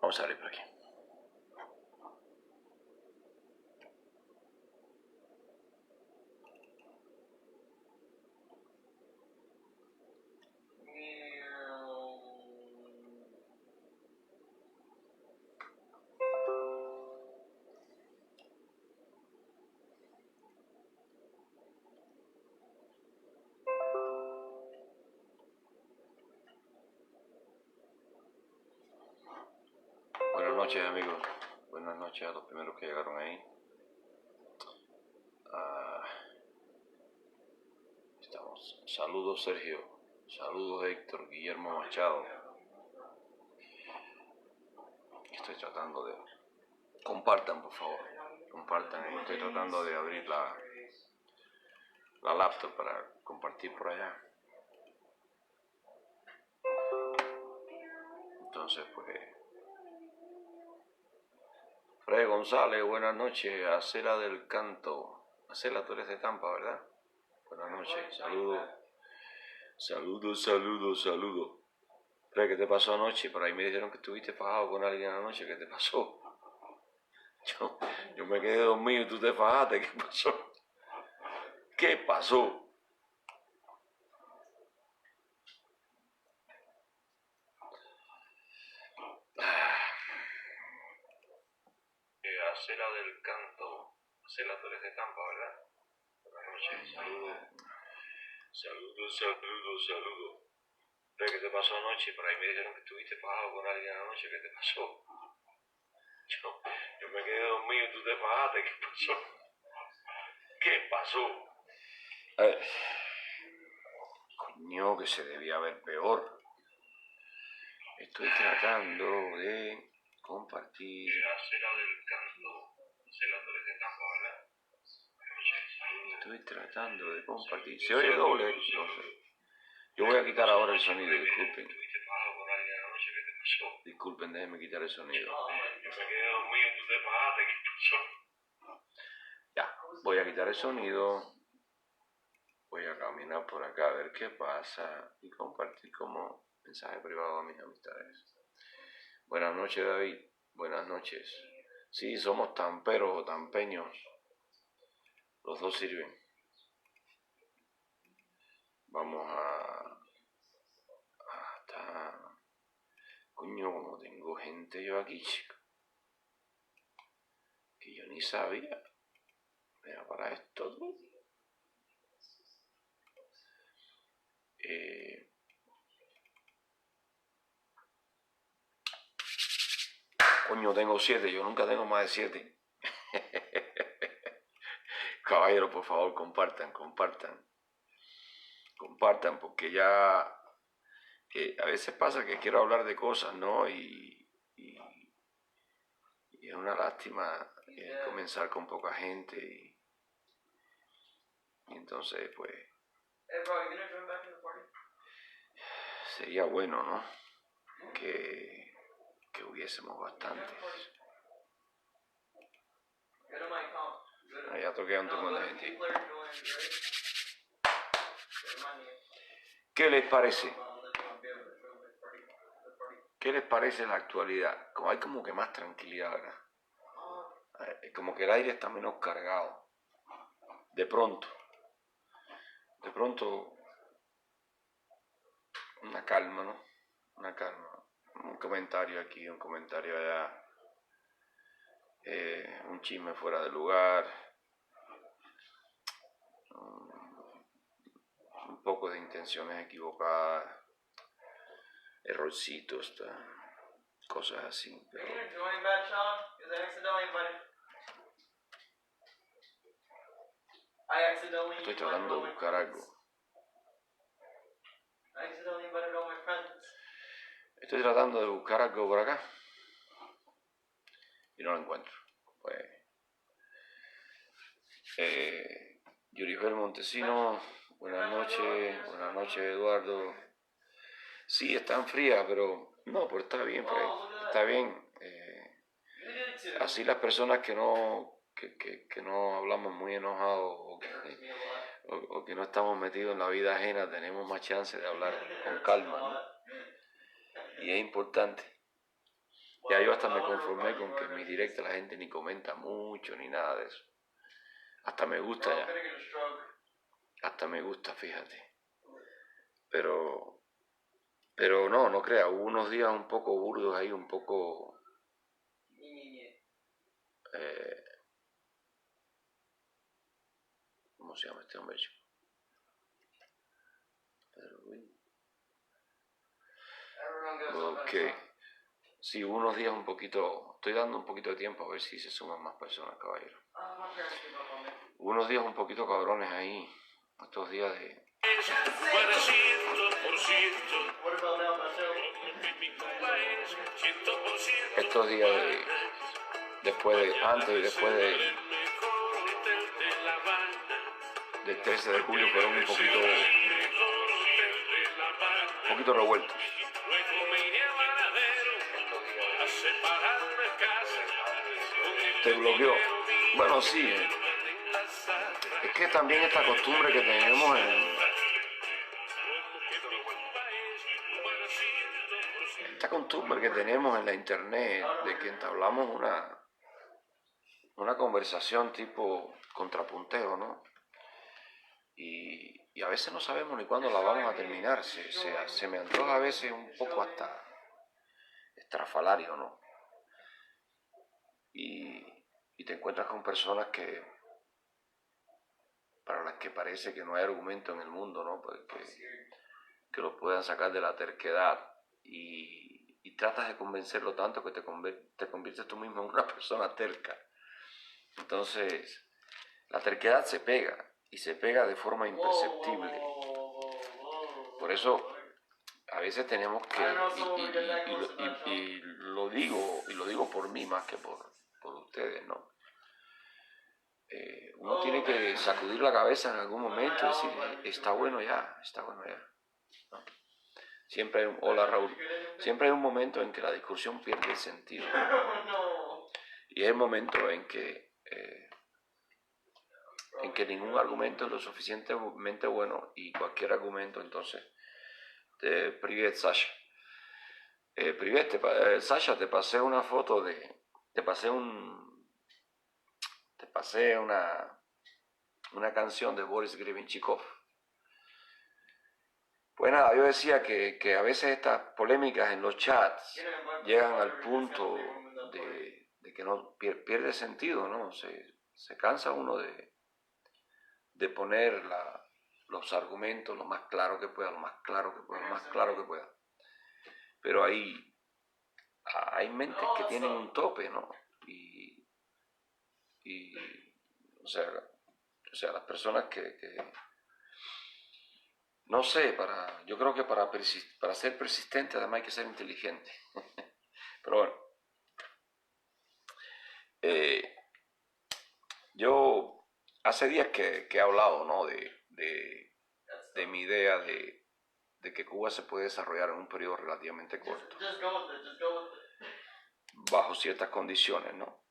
Vamos a salir por aquí. Buenas noches, amigos. Buenas noches a los primeros que llegaron ahí. Estamos. Saludos, Sergio. Saludos, Héctor. Guillermo Machado. Estoy tratando de... Compartan, por favor. Compartan. Estoy tratando de abrir la laptop para compartir por allá. Entonces, pues... Fred González, buenas noches. Acela del Canto. Acela, tú eres de Tampa, ¿verdad? Buenas noches. Saludos. Saludos. Fred, ¿qué te pasó anoche? Por ahí me dijeron que estuviste fajado con alguien anoche. ¿Qué te pasó? Yo me quedé dormido y tú te fajaste. ¿Qué pasó? ¿Qué pasó? Acela del Canto. Acela, tú eres de Tampa, ¿verdad? Buenas noches. Saludos. Fred, ¿qué te pasó anoche? Por ahí me dijeron que estuviste fajado con alguien anoche. ¿Qué te pasó? Yo me quedé dormido y tú te fajaste. ¿Qué pasó? ¿Qué pasó? Coño, que se debía ver peor. Estoy tratando de compartir. Acela del Canto. Acela, tú eres de Tampa, ¿verdad? Estoy tratando de compartir. ¿Se oye doble? No sé. Yo voy a quitar ahora el sonido, disculpen. Disculpen, déjenme quitar el sonido. Ya, voy a quitar el sonido. Voy a caminar por acá a ver qué pasa y compartir como mensaje privado a mis amistades. Buenas noches, David. Buenas noches. Sí, somos tamperos o tampeños. Los dos sirven. Vamos a... Coño, como tengo gente yo aquí, chico. Que yo ni sabía. Mira, para esto, ¿no? Coño, tengo 7. Yo nunca tengo más de 7. Caballero, por favor, compartan. Compartan, porque ya... a veces pasa que quiero hablar de cosas, ¿no? Y es una lástima comenzar con poca gente y entonces, pues... Sería bueno, ¿no? Que hubiésemos bastantes. Ya toqué a un montón de gente. ¿Qué les parece? ¿Qué les parece la actualidad? Como hay como que más tranquilidad, ¿verdad? Como que el aire está menos cargado. De pronto, una calma, ¿no? Una calma. Un comentario aquí, un comentario allá. Un chisme fuera de lugar. Un poco de intenciones equivocadas. Errorcitos, cosas así. Pero... Estoy tratando de buscar algo. Estoy tratando de buscar algo por acá y no lo encuentro. Pues Yuribel Montesino, buenas noches Eduardo. Sí, están frías, pero no, pues está bien, Fred, está bien. Así las personas que no hablamos muy enojados o que no estamos metidos en la vida ajena, tenemos más chance de hablar con calma, ¿no? Y es importante. Ya yo hasta me conformé con que en mis directas la gente ni comenta mucho ni nada de eso. Hasta me gusta ya. Hasta me gusta, fíjate. Pero no crea, hubo unos días un poco burdos ahí, un poco... ¿cómo se llama este hombre? Ok. Sí, hubo unos días un poquito... Estoy dando un poquito de tiempo a ver si se suman más personas, caballero. Hubo unos días un poquito cabrones ahí, estos días de... Estos días de... Después de... Antes y después de... Del 13 de julio fueron un poquito revueltos. Te bloqueó. Bueno, sí. Es que también esta costumbre que tenemos en la internet de que entablamos una conversación tipo contrapunteo, ¿no? Y a veces no sabemos ni cuándo la vamos a terminar. Se me antoja a veces un poco hasta estrafalario, ¿no? Y te encuentras con personas para las que parece que no hay argumento en el mundo, ¿no? Pues que los puedan sacar de la terquedad y tratas de convencerlo tanto que te conviertes tú mismo en una persona terca. Entonces, la terquedad se pega y se pega de forma imperceptible. Por eso, a veces tenemos que, y lo digo por mí más que por ustedes, ¿no? Uno tiene que sacudir la cabeza en algún momento y decir, está bueno ya, ¿no? Siempre hay hola Raúl, siempre hay un momento en que la discusión pierde el sentido. Y es el momento en que ningún argumento es lo suficientemente bueno y cualquier argumento entonces Privet Sasha. Sasha, te pasé una foto te pasé una canción de Boris Grebenchikov. Pues nada, yo decía que a veces estas polémicas en los chats llegan al punto de que no pierde sentido, ¿no? Se cansa uno de poner los argumentos lo más claro que pueda, lo más claro que pueda. Pero hay mentes que tienen un tope, ¿no? O sea, las personas que no sé, yo creo que para ser persistente además hay que ser inteligente. Pero bueno, yo hace días que he hablado, ¿no? de mi idea de que Cuba se puede desarrollar en un periodo relativamente corto, bajo ciertas condiciones, ¿no?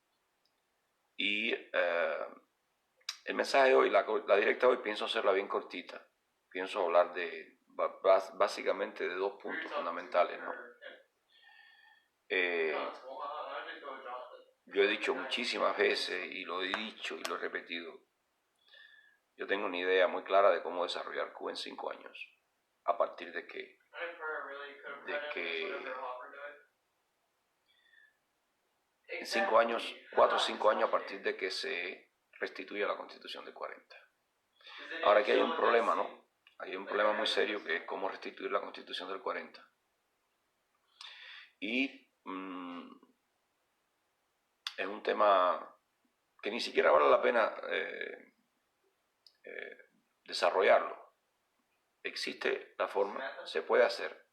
Y el mensaje de hoy, la directa de hoy, pienso hacerla bien cortita. Pienso hablar básicamente de dos puntos fundamentales, ¿no? Yo he dicho muchísimas veces, y lo he dicho y lo he repetido, yo tengo una idea muy clara de cómo desarrollar Cuba en 5 años, a partir de que en 5 años, 4 o 5 años a partir de que se restituya la Constitución del 40. Ahora aquí hay un problema, ¿no? Hay un problema muy serio que es cómo restituir la Constitución del 40. Y es un tema que ni siquiera vale la pena desarrollarlo. Existe la forma, se puede hacer,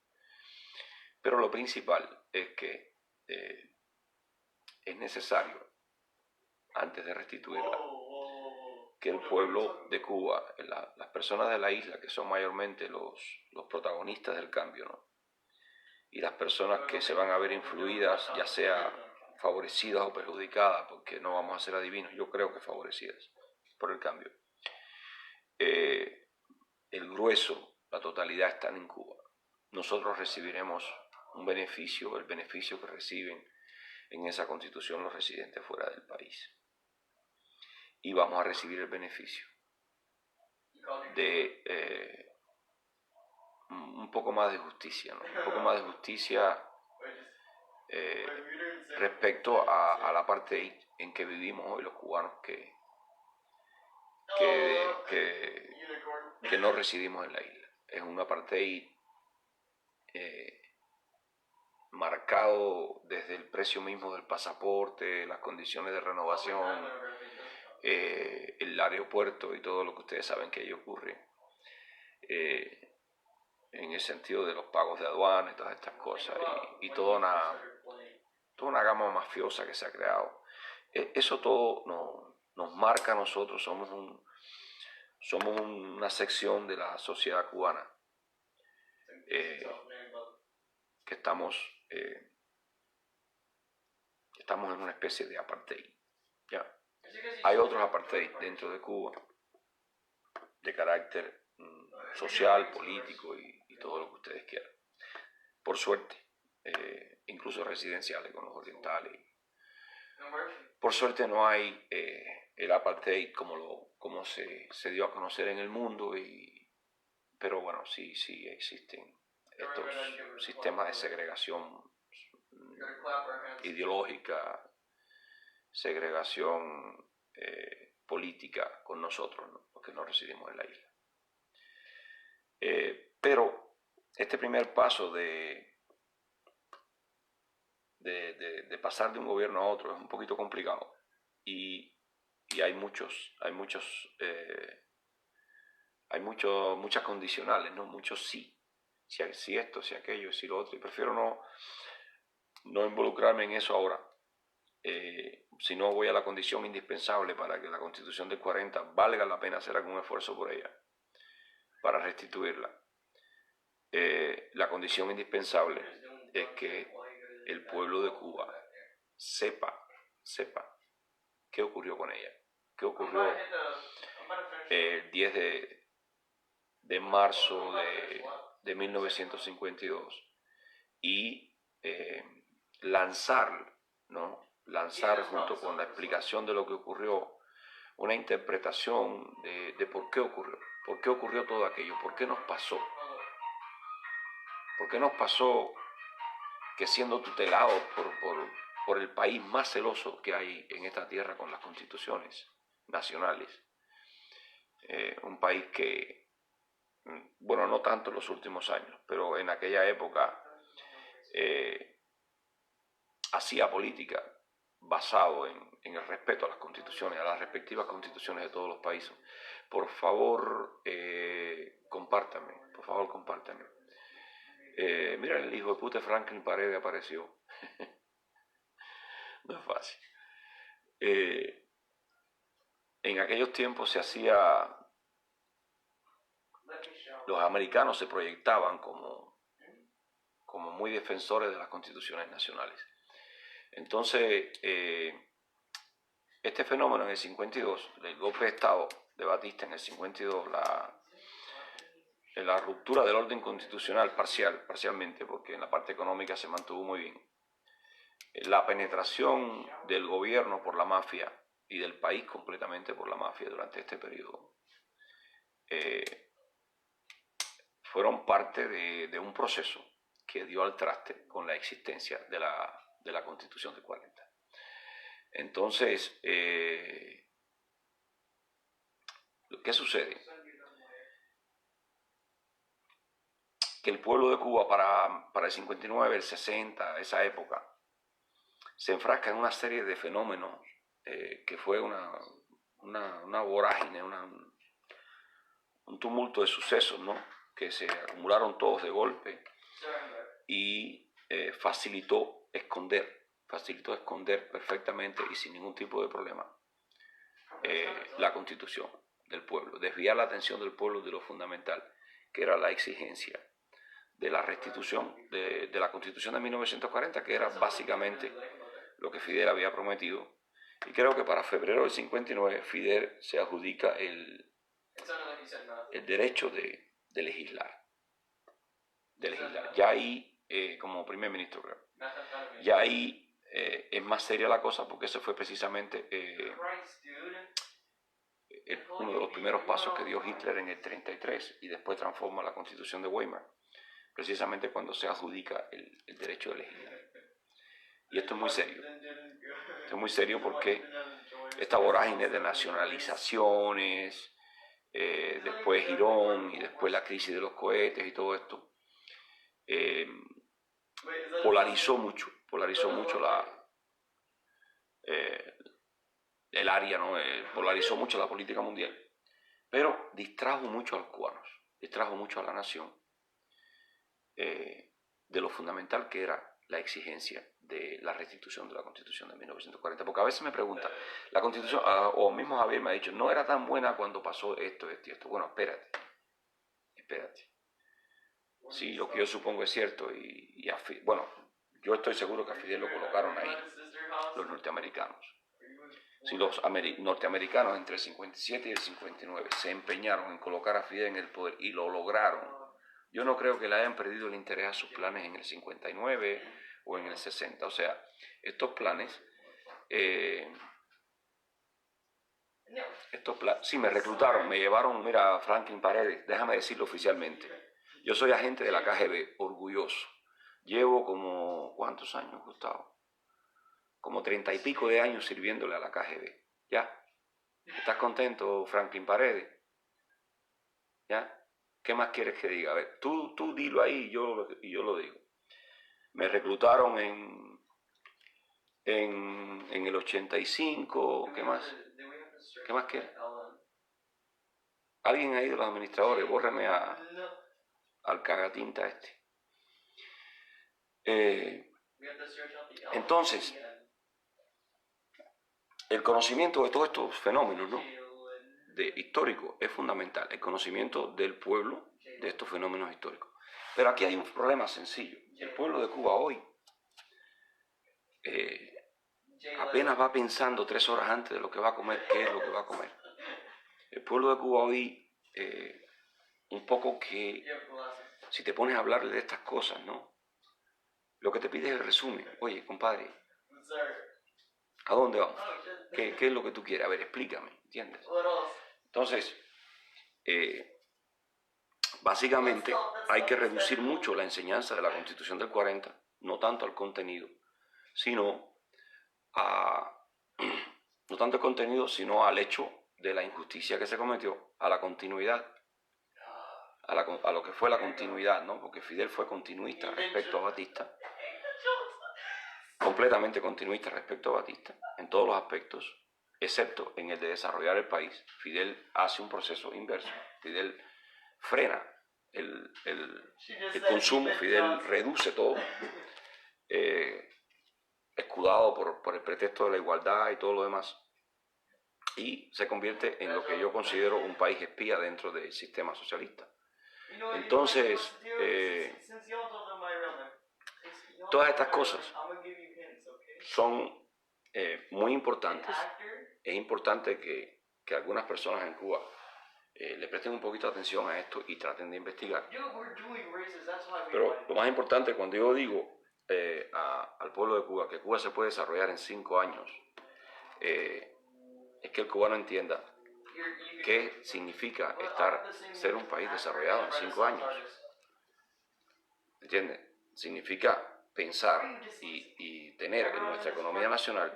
pero lo principal es que es necesario, antes de restituirla, que el pueblo de Cuba, las personas de la isla, que son mayormente los protagonistas del cambio, ¿no? Y las personas que se van a ver influidas, ya sea favorecidas o perjudicadas, porque no vamos a ser adivinos, yo creo que favorecidas por el cambio. El grueso, la totalidad están en Cuba. Nosotros recibiremos un beneficio, el beneficio que reciben en esa constitución los residentes fuera del país. Y vamos a recibir el beneficio de un poco más de justicia, ¿no? Un poco más de justicia respecto a la parte en que vivimos hoy los cubanos que no residimos en la isla. Es un apartheid marcado desde el precio mismo del pasaporte, las condiciones de renovación, el aeropuerto y todo lo que ustedes saben que ahí ocurre, en el sentido de los pagos de aduana y todas estas cosas, y toda una gama mafiosa que se ha creado. Eso todo nos marca a nosotros, somos una sección de la sociedad cubana que estamos en una especie de apartheid. ¿Ya? Hay otros apartheid dentro de Cuba de carácter social, político y todo lo que ustedes quieran. Por suerte, incluso residenciales con los orientales. Por suerte no hay el apartheid como se dio a conocer en el mundo, pero bueno, sí existen estos sistemas de segregación ideológica, segregación política con nosotros, ¿no? Los que no residimos en la isla. Pero este primer paso de pasar de un gobierno a otro es un poquito complicado y hay muchas condicionales, ¿no? Muchos sí, si esto, si aquello, si lo otro, y prefiero no involucrarme en eso ahora. Si no, voy a la condición indispensable para que la Constitución del 40 valga la pena hacer algún esfuerzo por ella, para restituirla. La condición indispensable es que el pueblo de Cuba sepa qué ocurrió con ella, qué ocurrió el 10 de marzo de 1952 y lanzar junto con la explicación de lo que ocurrió una interpretación de por qué ocurrió todo aquello, por qué nos pasó que siendo tutelados por el país más celoso que hay en esta tierra con las constituciones nacionales, un país que, bueno, no tanto en los últimos años, pero en aquella época hacía política basado en el respeto a las constituciones, a las respectivas constituciones de todos los países. Por favor, compártanme. Mira, el hijo de puta Franklin Paredes apareció. No es fácil. En aquellos tiempos se hacía... Los americanos se proyectaban como muy defensores de las constituciones nacionales. Entonces, este fenómeno en el 52, el golpe de Estado de Batista en el 52, la ruptura del orden constitucional parcialmente, porque en la parte económica se mantuvo muy bien, la penetración del gobierno por la mafia y del país completamente por la mafia durante este periodo, fueron parte de un proceso que dio al traste con la existencia de la Constitución del 40. Entonces, ¿qué sucede? Que el pueblo de Cuba para el 59, el 60, esa época, se enfrasca en una serie de fenómenos que fue una vorágine, un tumulto de sucesos, ¿no? Que se acumularon todos de golpe y facilitó esconder perfectamente y sin ningún tipo de problema la Constitución del pueblo, desviar la atención del pueblo de lo fundamental, que era la exigencia de la restitución de la Constitución de 1940, que era básicamente lo que Fidel había prometido. Y creo que para febrero del 59 Fidel se adjudica el derecho de legislar. Ya ahí, como primer ministro, creo, ya ahí es más seria la cosa porque ese fue precisamente uno de los primeros pasos que dio Hitler en el 33 y después transforma la Constitución de Weimar, precisamente cuando se adjudica el derecho de elegir. Y esto es muy serio. Esto es muy serio porque esta vorágine de nacionalizaciones, después Girón y después la crisis de los cohetes y todo esto, polarizó mucho el área, ¿no? Polarizó mucho la política mundial, pero distrajo mucho a los cubanos, distrajo mucho a la nación de lo fundamental que era la exigencia de la restitución de la Constitución de 1940. Porque a veces me preguntan, la Constitución, o mismo Javier me ha dicho, no era tan buena cuando pasó esto y esto. Bueno, espérate. Sí, lo que yo supongo es cierto, bueno, yo estoy seguro que a Fidel lo colocaron ahí, los norteamericanos. Si los norteamericanos entre el 57 y el 59 se empeñaron en colocar a Fidel en el poder y lo lograron, yo no creo que le hayan perdido el interés a sus planes en el 59 o en el 60. O sea, estos planes, sí, me reclutaron, me llevaron, mira, Franklin Paredes, déjame decirlo oficialmente. Yo soy agente de la KGB, orgulloso. Llevo como, ¿cuántos años, Gustavo? Como 30 y pico de años sirviéndole a la KGB. ¿Ya? ¿Estás contento, Franklin Paredes? ¿Ya? ¿Qué más quieres que diga? A ver, tú dilo ahí y yo lo digo. Me reclutaron en el 85, ¿qué más? ¿Qué más quieres? Alguien ha ido, los administradores, bórreme al cagatinta este. Entonces, el conocimiento de todos estos fenómenos, ¿no? Histórico es fundamental, el conocimiento del pueblo de estos fenómenos históricos. Pero aquí hay un problema sencillo. El pueblo de Cuba hoy apenas va pensando 3 horas antes de lo que va a comer, qué es lo que va a comer. El pueblo de Cuba hoy, un poco que, si te pones a hablarle de estas cosas, ¿no? Lo que te pide es el resumen. Oye, compadre, ¿a dónde vamos? ¿Qué es lo que tú quieres? A ver, explícame, ¿entiendes? Entonces, básicamente hay que reducir mucho la enseñanza de la Constitución del 40, no tanto al contenido, sino no tanto al contenido, sino al hecho de la injusticia que se cometió, a la continuidad, a lo que fue la continuidad, ¿no? Porque Fidel fue continuista respecto a Batista, completamente continuista respecto a Batista, en todos los aspectos, excepto en el de desarrollar el país. Fidel hace un proceso inverso. Fidel frena el consumo, Fidel reduce todo, escudado por el pretexto de la igualdad y todo lo demás, y se convierte en lo que yo considero un país espía dentro del sistema socialista. Entonces, todas estas cosas son muy importantes. Es importante que algunas personas en Cuba le presten un poquito de atención a esto y traten de investigar. Pero lo más importante, cuando yo digo al pueblo de Cuba que Cuba se puede desarrollar en 5 años, es que el cubano entienda qué significa ser un país desarrollado en 5 años. ¿Entiendes? Significa pensar y tener en nuestra economía nacional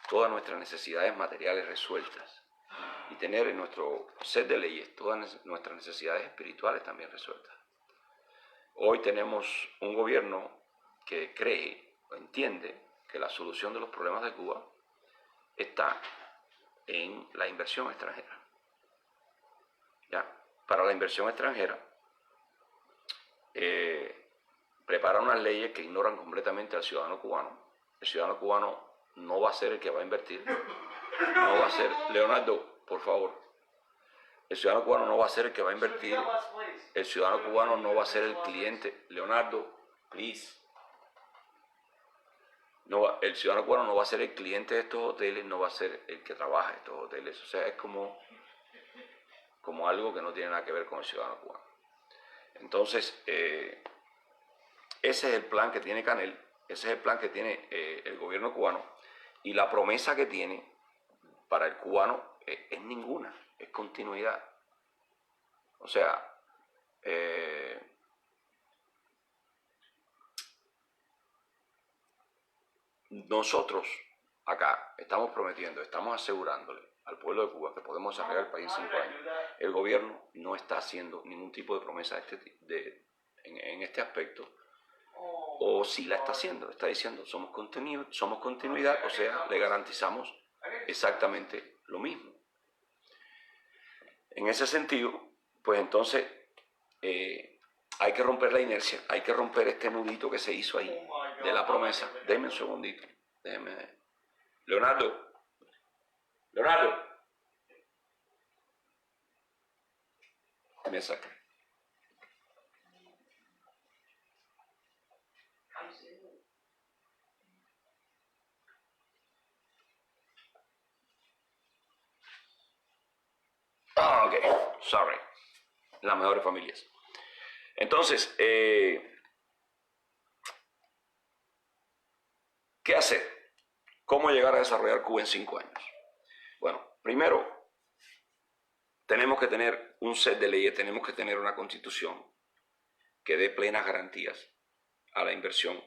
todas nuestras necesidades materiales resueltas y tener en nuestro set de leyes todas nuestras necesidades espirituales también resueltas. Hoy tenemos un gobierno que cree o entiende que la solución de los problemas de Cuba está en la inversión extranjera. ¿Ya? Para la inversión extranjera, prepara unas leyes que ignoran completamente al ciudadano cubano. El ciudadano cubano no va a ser el que va a invertir. No va a ser, Leonardo, por favor. El ciudadano cubano no va a ser el que va a invertir. El ciudadano cubano no va a ser el cliente. Leonardo, please. No, el ciudadano cubano no va a ser el cliente de estos hoteles, no va a ser el que trabaja en estos hoteles. O sea, es como algo que no tiene nada que ver con el ciudadano cubano. Entonces, ese es el plan que tiene Canel Ese es el plan que tiene el gobierno cubano. Y la promesa que tiene para el cubano es ninguna, es continuidad. O sea, nosotros acá estamos prometiendo, estamos asegurándole al pueblo de Cuba que podemos desarrollar el país en 5 años. El gobierno no está haciendo ningún tipo de promesa en este aspecto. O sí la está haciendo, está diciendo somos continuidad, o sea, le garantizamos exactamente lo mismo. En ese sentido, pues entonces hay que romper la inercia, hay que romper este nudito que se hizo ahí de la promesa. Déjeme un segundito, déjeme. Leonardo, me saca. Ok, sorry. Las mejores familias. Entonces, ¿qué hacer? ¿Cómo llegar a desarrollar Cuba en 5 años? Bueno, primero, tenemos que tener un set de leyes, tenemos que tener una constitución que dé plenas garantías a la inversión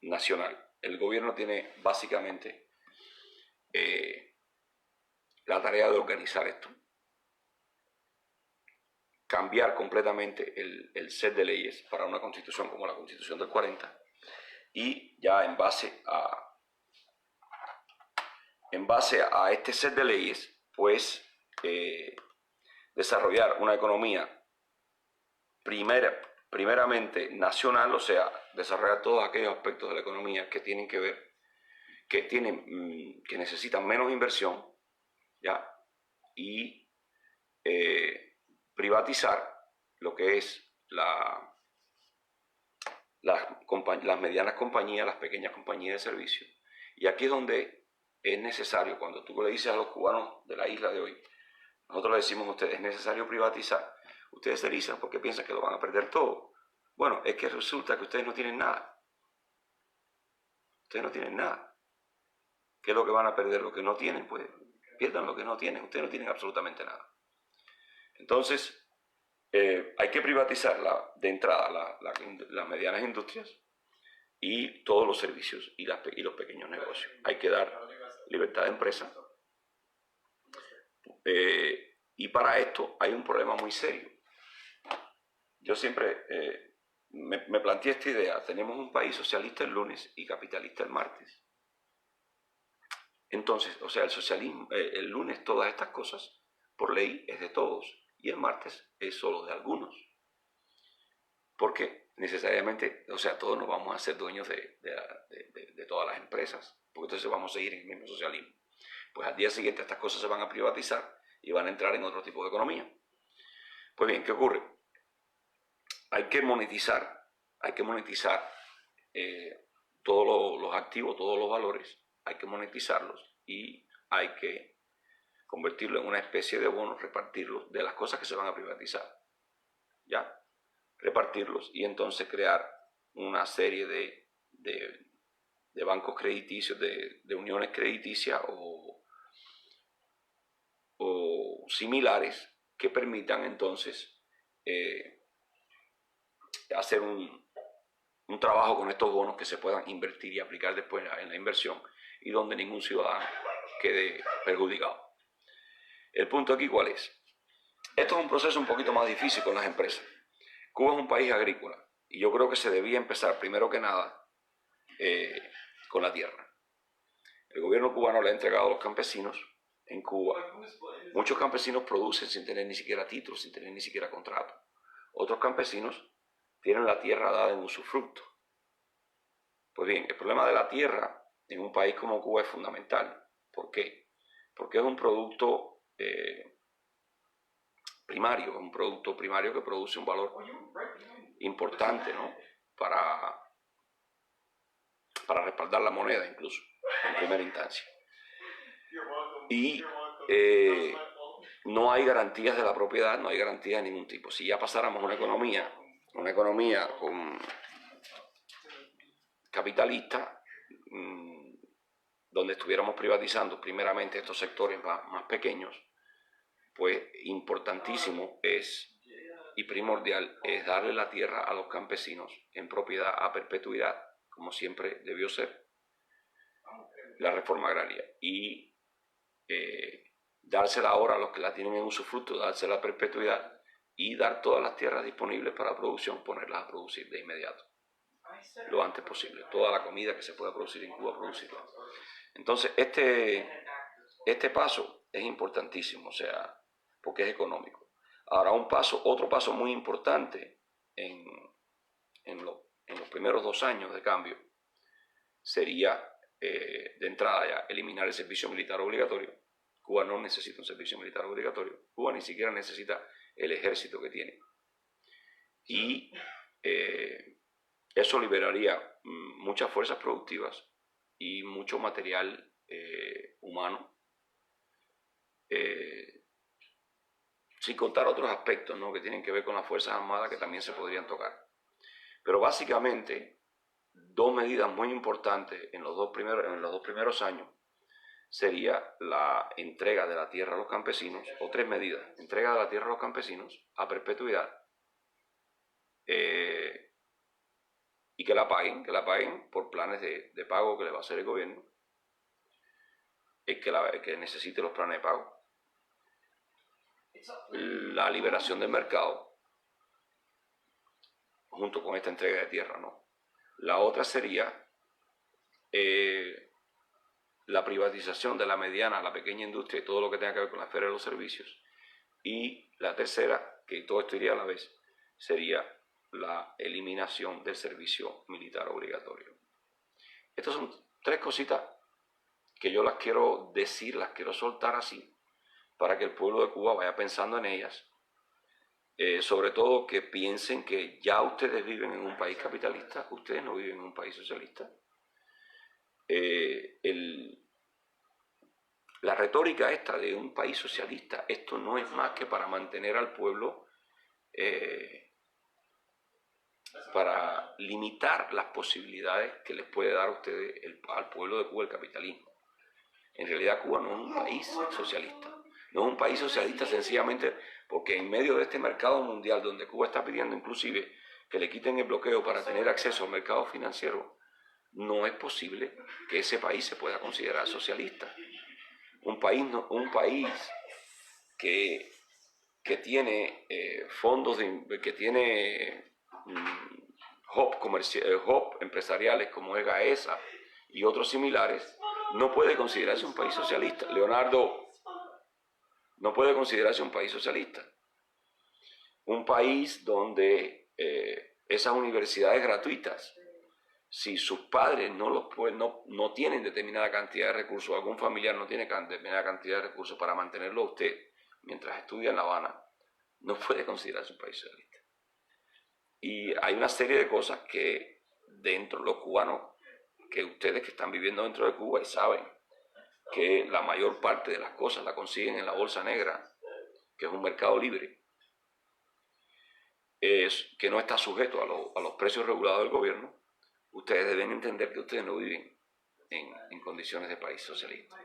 nacional. El gobierno tiene básicamente la tarea de organizar esto, cambiar completamente el set de leyes para una constitución como la Constitución del 40 y ya en base a este set de leyes, pues desarrollar una economía primeramente nacional, o sea, desarrollar todos aquellos aspectos de la economía que tienen que ver, que necesitan menos inversión, ¿ya? Y privatizar lo que es las medianas compañías, las pequeñas compañías de servicio. Y aquí es donde es necesario, cuando tú le dices a los cubanos de la isla de hoy, nosotros le decimos a ustedes, es necesario privatizar, ustedes se erizan porque piensan que lo van a perder todo. Bueno, es que resulta que ustedes no tienen nada. Ustedes no tienen nada. ¿Qué es lo que van a perder? Lo que no tienen, pues pierdan lo que no tienen. Ustedes no tienen absolutamente nada. Entonces, hay que privatizar de entrada las medianas industrias y todos los servicios y los pequeños negocios. Hay que dar libertad de empresa. Y para esto hay un problema muy serio. Yo siempre me planteé esta idea. Tenemos un país socialista el lunes y capitalista el martes. Entonces, o sea, el socialismo, el lunes todas estas cosas, por ley, es de todos. Y el martes es solo de algunos. Porque necesariamente, o sea, todos nos vamos a hacer dueños de todas las empresas. Porque entonces vamos a seguir en el mismo socialismo. Pues al día siguiente estas cosas se van a privatizar y van a entrar en otro tipo de economía. Pues bien, ¿qué ocurre? Hay que monetizar todos los activos, todos los valores, hay que monetizarlos y hay que convertirlo en una especie de bonos, repartirlos de las cosas que se van a privatizar, ¿ya? Repartirlos y entonces crear una serie de bancos crediticios, de uniones crediticias o similares que permitan entonces hacer un trabajo con estos bonos que se puedan invertir y aplicar después en la inversión y donde ningún ciudadano quede perjudicado. El punto aquí, ¿cuál es? Esto es un proceso un poquito más difícil con las empresas. Cuba es un país agrícola y yo creo que se debía empezar primero que nada con la tierra. El gobierno cubano le ha entregado a los campesinos en Cuba. Muchos campesinos producen sin tener ni siquiera títulos, sin tener ni siquiera contrato. Otros campesinos tienen la tierra dada en usufructo. Pues bien, el problema de la tierra en un país como Cuba es fundamental. ¿Por qué? Porque es un producto primario, que produce un valor importante, ¿no? Para respaldar la moneda incluso, en primera instancia. Y no hay garantías de la propiedad, no hay garantías de ningún tipo. Si ya pasáramos una economía capitalista, donde estuviéramos privatizando primeramente estos sectores más pequeños, pues importantísimo es y primordial es darle la tierra a los campesinos en propiedad a perpetuidad, como siempre debió ser la reforma agraria, y dársela ahora a los que la tienen en usufructo, dársela a perpetuidad y dar todas las tierras disponibles para la producción, ponerlas a producir de inmediato, lo antes posible. Toda la comida que se pueda producir en Cuba, producirla. Entonces, este paso es importantísimo, o sea, porque es económico. Ahora, otro paso muy importante en los primeros 2 años de cambio sería, de entrada ya, eliminar el servicio militar obligatorio. Cuba no necesita un servicio militar obligatorio. Cuba ni siquiera necesita el ejército que tiene. Y eso liberaría muchas fuerzas productivas y mucho material humano, sin contar otros aspectos, ¿no?, que tienen que ver con las Fuerzas Armadas, que también se podrían tocar. Pero básicamente, 2 medidas muy importantes en los dos primeros años sería la entrega de la tierra a los campesinos, o 3 medidas: entrega de la tierra a los campesinos a perpetuidad, y que la paguen por planes de pago que le va a hacer el gobierno, que necesite los planes de pago. La liberación del mercado, junto con esta entrega de tierra, ¿no? La otra sería la privatización de la mediana, la pequeña industria y todo lo que tenga que ver con la esfera de los servicios. Y la tercera, que todo esto iría a la vez, sería la eliminación del servicio militar obligatorio. Estas son 3 cositas que yo las quiero decir, las quiero soltar así, para que el pueblo de Cuba vaya pensando en ellas. Sobre todo que piensen que ya ustedes viven en un país capitalista, ustedes no viven en un país socialista. La retórica esta de un país socialista, esto no es más que para mantener al pueblo, para limitar las posibilidades que les puede dar a ustedes, al pueblo de Cuba, el capitalismo. En realidad Cuba no es un país socialista. No es un país socialista sencillamente porque en medio de este mercado mundial, donde Cuba está pidiendo inclusive que le quiten el bloqueo para tener acceso al mercado financiero, no es posible que ese país se pueda considerar socialista. Un país que tiene fondos, que tiene hub empresariales como es GAESA y otros similares, no puede considerarse un país socialista. Leonardo, no puede considerarse un país socialista. Un país donde esas universidades gratuitas, si sus padres no tienen determinada cantidad de recursos, algún familiar no tiene determinada cantidad de recursos para mantenerlo a usted mientras estudia en La Habana, no puede considerarse un país socialista. Y hay una serie de cosas que dentro de los cubanos, que ustedes que están viviendo dentro de Cuba y saben que la mayor parte de las cosas la consiguen en la bolsa negra, que es un mercado libre, que no está sujeto a los precios regulados del gobierno, ustedes deben entender que ustedes no viven en condiciones de país socialista.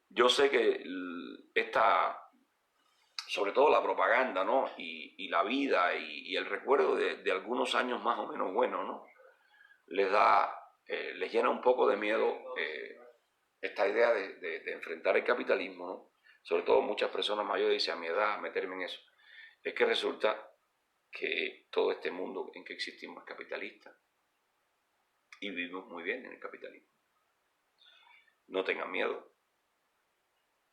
Yo sé que sobre todo la propaganda, ¿no?, y la vida y el recuerdo de algunos años más o menos buenos, ¿no?, les llena un poco de miedo esta idea de enfrentar el capitalismo, ¿no? Sobre todo muchas personas mayores dicen, a mi edad, meterme en eso. Es que resulta que todo este mundo en que existimos es capitalista y vivimos muy bien en el capitalismo. No tengan miedo.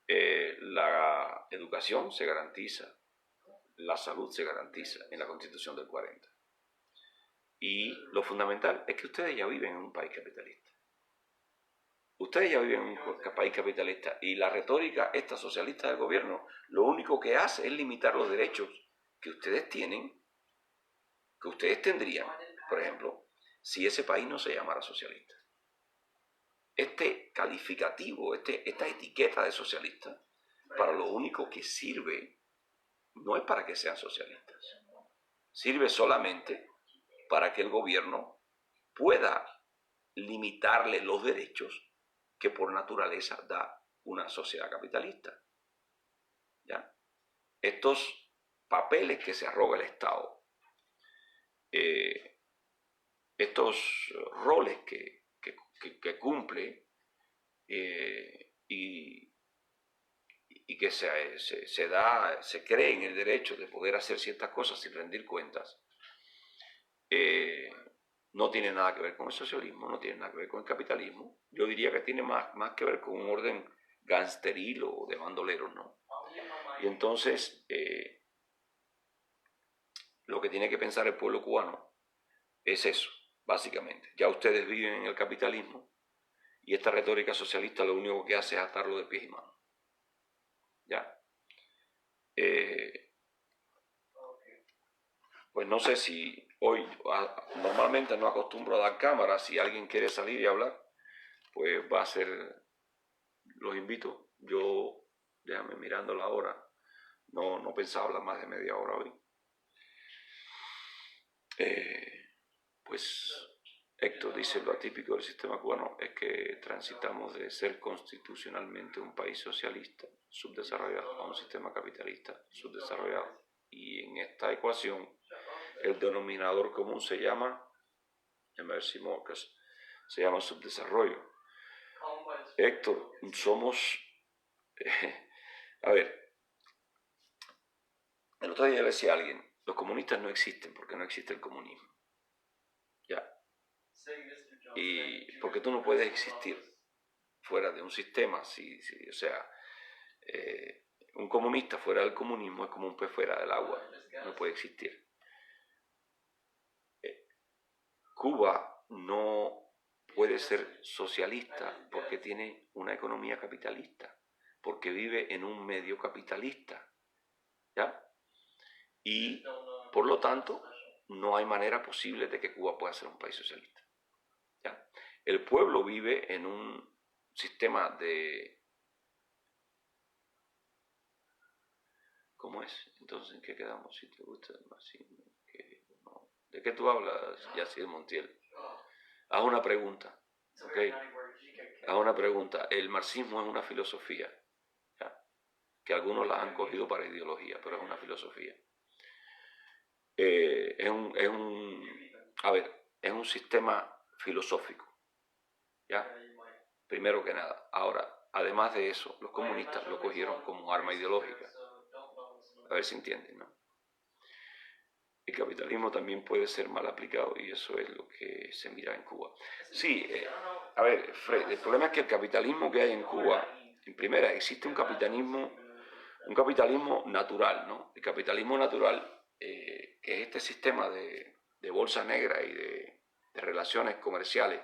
La educación se garantiza, la salud se garantiza en la Constitución del 40. Y lo fundamental es que ustedes ya viven en un país capitalista. Ustedes ya viven en un país capitalista y la retórica esta socialista del gobierno lo único que hace es limitar los derechos que ustedes tienen, que ustedes tendrían, por ejemplo, si ese país no se llamara socialista. Este calificativo, esta etiqueta de socialista, para lo único que sirve no es para que sean socialistas. Sirve solamente para que el gobierno pueda limitarle los derechos que por naturaleza da una sociedad capitalista. ¿Ya? Estos papeles que se arroga el Estado, estos roles que cumple y que se cree en el derecho de poder hacer ciertas cosas sin rendir cuentas, no tiene nada que ver con el socialismo, no tiene nada que ver con el capitalismo. Yo diría que tiene más que ver con un orden gangsteril o de bandoleros, ¿no? Y entonces, lo que tiene que pensar el pueblo cubano es eso, básicamente. Ya ustedes viven en el capitalismo y esta retórica socialista lo único que hace es atarlo de pies y manos. ¿Ya? Pues no sé si hoy, normalmente no acostumbro a dar cámara, si alguien quiere salir y hablar, pues va a ser, los invito. Yo, déjame mirando la hora, no pensaba hablar más de media hora hoy. Pues Héctor dice: lo atípico del sistema cubano es que transitamos de ser constitucionalmente un país socialista subdesarrollado a un sistema capitalista subdesarrollado. Y en esta ecuación el denominador común se llama, déjame ver si Morcas, se llama subdesarrollo. Héctor, somos, a ver, el otro día le decía a alguien, los comunistas no existen porque no existe el comunismo. ¿Ya? Y porque tú no puedes existir fuera de un sistema, o sea, un comunista fuera del comunismo es como un pez fuera del agua, no puede existir. Cuba no puede ser socialista porque tiene una economía capitalista, porque vive en un medio capitalista, ¿ya? Y, por lo tanto, no hay manera posible de que Cuba pueda ser un país socialista, ¿ya? El pueblo vive en un sistema de... ¿Cómo es? Entonces, ¿en qué quedamos? Si te gusta el marxismo, no. ¿De qué tú hablas, Yacir Montiel? Haz una pregunta, ¿ok? Haz una pregunta. El marxismo es una filosofía, ¿ya? Que algunos la han cogido para ideología, pero es una filosofía. Es un sistema filosófico, ¿ya? Primero que nada. Ahora, además de eso, los comunistas lo cogieron como arma ideológica. A ver si entienden, ¿no? El capitalismo también puede ser mal aplicado y eso es lo que se mira en Cuba. Sí, a ver, Fred, el problema es que el capitalismo que hay en Cuba, en primera, existe un capitalismo natural, ¿no? El capitalismo natural, que es este sistema de bolsa negra y de relaciones comerciales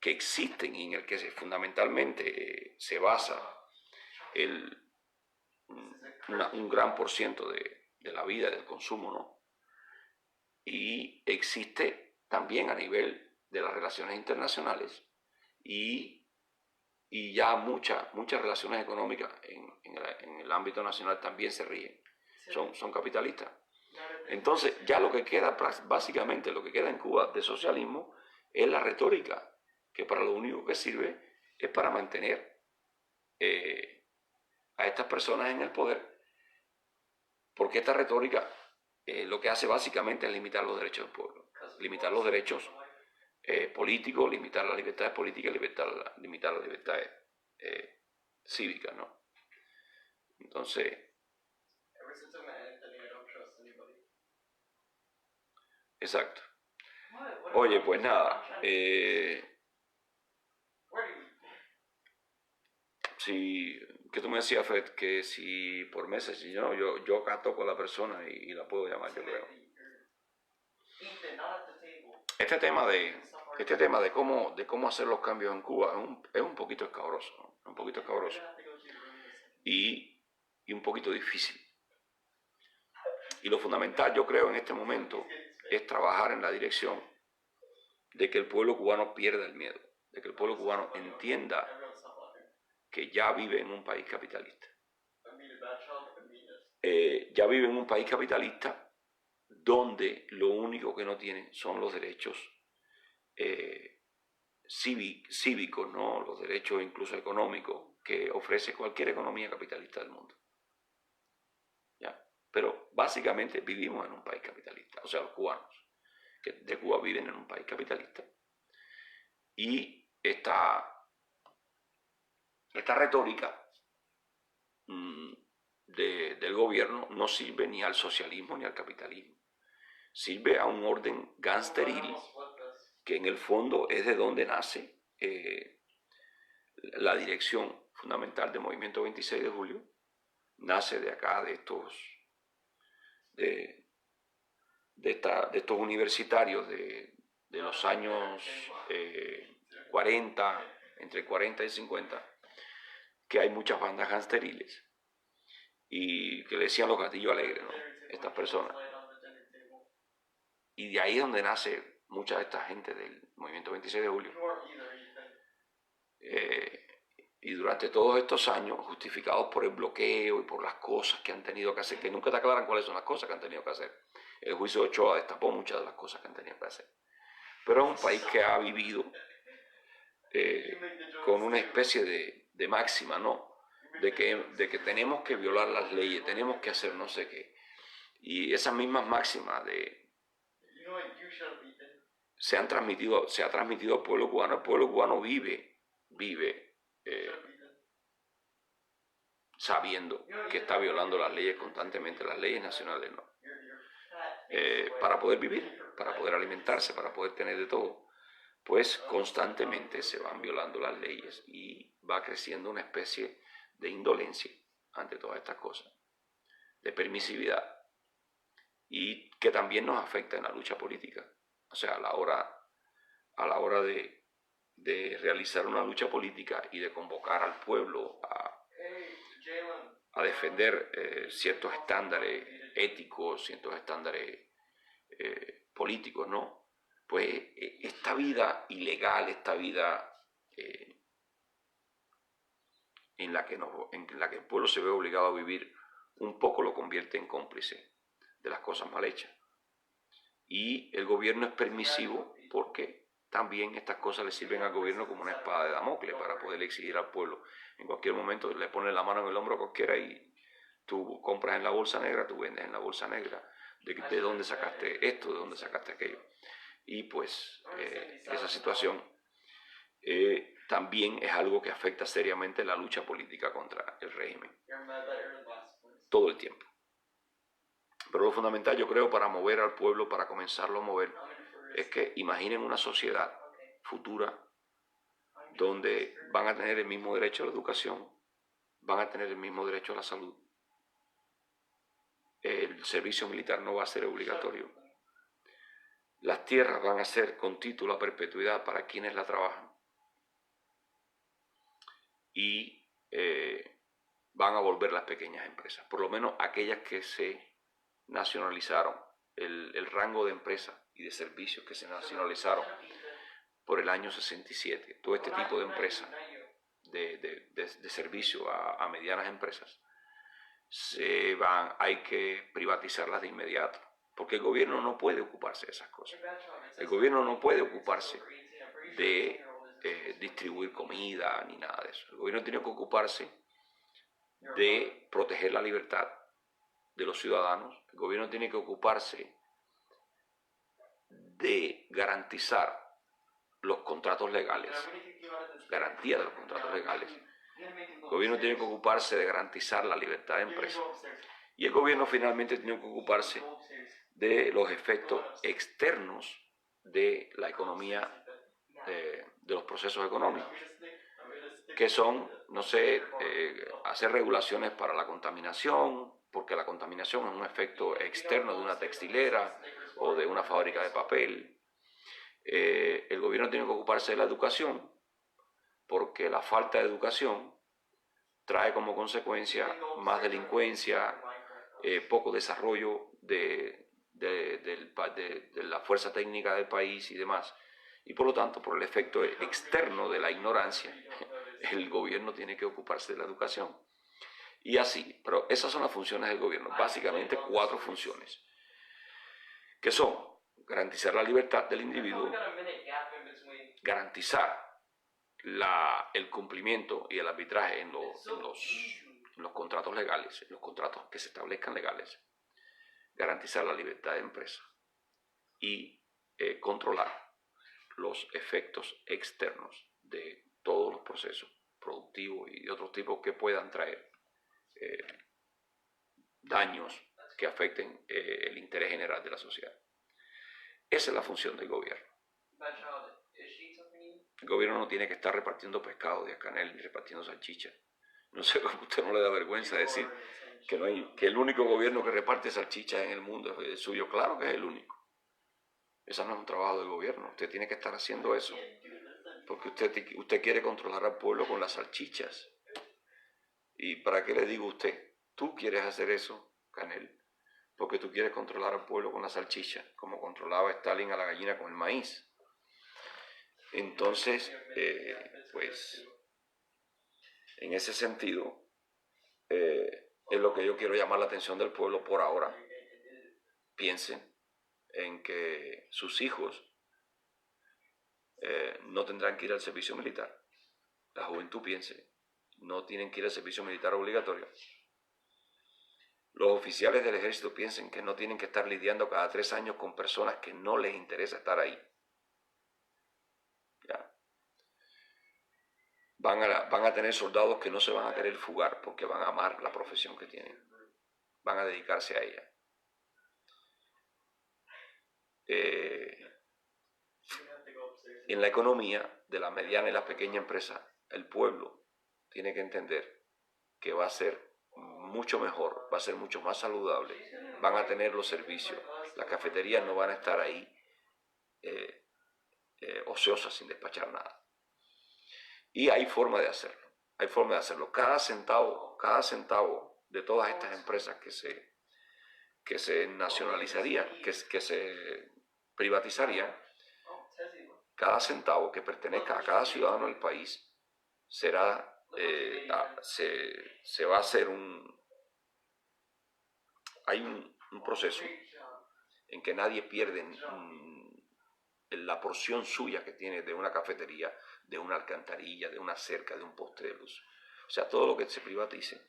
que existen y en el que fundamentalmente se basa un gran por ciento de la vida y del consumo, ¿no? Y existe también a nivel de las relaciones internacionales y ya muchas relaciones económicas en el ámbito nacional también se rigen, son capitalistas. Entonces ya lo que queda, básicamente lo que queda en Cuba de socialismo es la retórica, que para lo único que sirve es para mantener a estas personas en el poder, porque esta retórica lo que hace básicamente es limitar los derechos del pueblo, limitar los derechos políticos, limitar las libertades políticas, limitar las libertades cívicas, ¿no? Entonces, exacto. Oye, pues nada, que tú me decías, Fred, que si por meses, si no, yo acá toco a la persona y la puedo llamar, yo creo. Este tema de cómo hacer los cambios en Cuba es un poquito escabroso, ¿no? Un poquito escabroso y un poquito difícil. Y lo fundamental, yo creo, en este momento es trabajar en la dirección de que el pueblo cubano pierda el miedo, de que el pueblo cubano entienda que ya vive en un país capitalista. Ya vive en un país capitalista donde lo único que no tiene son los derechos cívicos, ¿no? Los derechos incluso económicos que ofrece cualquier economía capitalista del mundo. ¿Ya? Pero básicamente vivimos en un país capitalista, o sea, los cubanos que de Cuba viven en un país capitalista. Y esta retórica del gobierno no sirve ni al socialismo ni al capitalismo. Sirve a un orden gangsteril que en el fondo es de donde nace la dirección fundamental del Movimiento 26 de Julio. Nace de acá, de estos universitarios de los años 40, entre 40 y 50, que hay muchas bandas gangsteriles y que le decían los gatillos alegres, ¿no? Estas personas. Y de ahí es donde nace mucha de esta gente del Movimiento 26 de Julio. Y durante todos estos años, justificados por el bloqueo y por las cosas que han tenido que hacer, que nunca te aclaran cuáles son las cosas que han tenido que hacer. El juicio de Ochoa destapó muchas de las cosas que han tenido que hacer. Pero es un país que ha vivido con una especie de máxima, ¿no? De que tenemos que violar las leyes, tenemos que hacer no sé qué. Y esas mismas máximas se ha transmitido al pueblo cubano. El pueblo cubano vive sabiendo que está violando las leyes constantemente, las leyes nacionales, ¿no? Para poder vivir, para poder alimentarse, para poder tener de todo, pues constantemente se van violando las leyes y va creciendo una especie de indolencia ante todas estas cosas, de permisividad, y que también nos afecta en la lucha política. O sea, a la hora de realizar una lucha política y de convocar al pueblo a defender ciertos estándares éticos, ciertos estándares políticos, ¿no? Pues esta vida ilegal, esta vida en la que el pueblo se ve obligado a vivir, un poco lo convierte en cómplice de las cosas mal hechas. Y el gobierno es permisivo porque también estas cosas le sirven al gobierno como una espada de Damocles para poder exigir al pueblo. En cualquier momento le ponen la mano en el hombro a cualquiera y tú compras en la bolsa negra, tú vendes en la bolsa negra. ¿De dónde sacaste esto? ¿De dónde sacaste aquello? Y pues esa situación también es algo que afecta seriamente la lucha política contra el régimen. Todo el tiempo. Pero lo fundamental, yo creo, para mover al pueblo, para comenzarlo a mover, es que imaginen una sociedad futura donde van a tener el mismo derecho a la educación, van a tener el mismo derecho a la salud. El servicio militar no va a ser obligatorio. Las tierras van a ser con título a perpetuidad para quienes la trabajan. Y van a volver las pequeñas empresas, por lo menos aquellas que se nacionalizaron, el rango de empresas y de servicios que se nacionalizaron por el año 67. Todo este tipo de empresas de servicio a medianas empresas hay que privatizarlas de inmediato, porque el gobierno no puede ocuparse de esas cosas. El gobierno no puede ocuparse de distribuir comida ni nada de eso. El gobierno tiene que ocuparse de proteger la libertad de los ciudadanos. El gobierno tiene que ocuparse de garantizar los contratos legales, garantía de los contratos legales. El gobierno tiene que ocuparse de garantizar la libertad de empresa. Y el gobierno finalmente tiene que ocuparse de los efectos externos de la economía, de los procesos económicos, que son, no sé, hacer regulaciones para la contaminación, porque la contaminación es un efecto externo de una textilera o de una fábrica de papel. El gobierno tiene que ocuparse de la educación, porque la falta de educación trae como consecuencia más delincuencia, poco desarrollo de la fuerza técnica del país y demás. Y por lo tanto, por el efecto externo de la ignorancia, el gobierno tiene que ocuparse de la educación. Y así, pero esas son las funciones del gobierno, básicamente 4 funciones, que son garantizar la libertad del individuo, garantizar el cumplimiento y el arbitraje en los contratos legales, en los contratos que se establezcan legales, garantizar la libertad de empresa y controlar los efectos externos de todos los procesos productivos y de otros tipos que puedan traer daños que afecten el interés general de la sociedad. Esa es la función del gobierno. El gobierno no tiene que estar repartiendo pescado de Canel ni repartiendo salchichas. No sé cómo a usted no le da vergüenza decir que el único gobierno que reparte salchichas en el mundo es el suyo. Claro que es el único. Ese no es un trabajo del gobierno. Usted tiene que estar haciendo eso. Porque usted quiere controlar al pueblo con las salchichas. ¿Y para qué le digo a usted? Tú quieres hacer eso, Canel, porque tú quieres controlar al pueblo con las salchichas, como controlaba Stalin a la gallina con el maíz. Entonces, pues, en ese sentido, es lo que yo quiero llamar la atención del pueblo por ahora. Piensen en que sus hijos no tendrán que ir al servicio militar. La juventud piense, no tienen que ir al servicio militar obligatorio. Los oficiales del ejército piensen que no tienen que estar lidiando cada 3 años con personas que no les interesa estar ahí. ¿Ya? Van a tener soldados que no se van a querer fugar porque van a amar la profesión que tienen. Van a dedicarse a ella. En la economía de la mediana y la pequeña empresa, el pueblo tiene que entender que va a ser mucho mejor, va a ser mucho más saludable, van a tener los servicios, las cafeterías no van a estar ahí ociosas sin despachar nada. Y hay forma de hacerlo, hay forma de hacerlo. Cada centavo de todas estas empresas que se nacionalizarían, que se privatizarían, cada centavo que pertenezca a cada ciudadano del país será, se va a hacer hay un proceso en que nadie pierde la porción suya que tiene de una cafetería, de una alcantarilla, de una cerca, de un poste de luz. O sea, todo lo que se privatice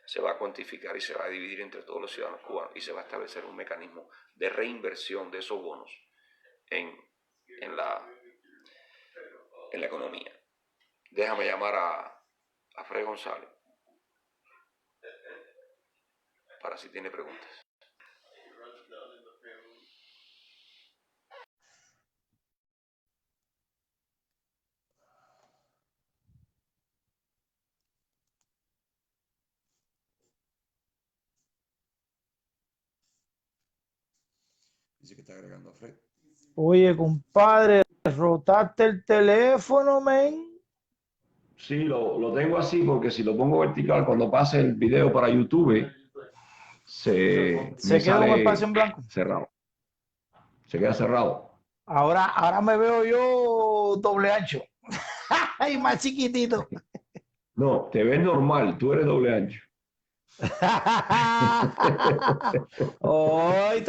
se va a cuantificar y se va a dividir entre todos los ciudadanos cubanos y se va a establecer un mecanismo de reinversión de esos bonos en la economía. Déjame llamar a Fred González para si tiene preguntas. Dice que está agregando a Fred. Oye, compadre, rotaste el teléfono, men. Sí, lo tengo así porque si lo pongo vertical, cuando pase el video para YouTube, Se me queda un espacio sale en blanco. cerrado. Se queda cerrado. Ahora me veo yo doble ancho. Y más chiquitito. No, te ves normal, tú eres doble ancho. Oye,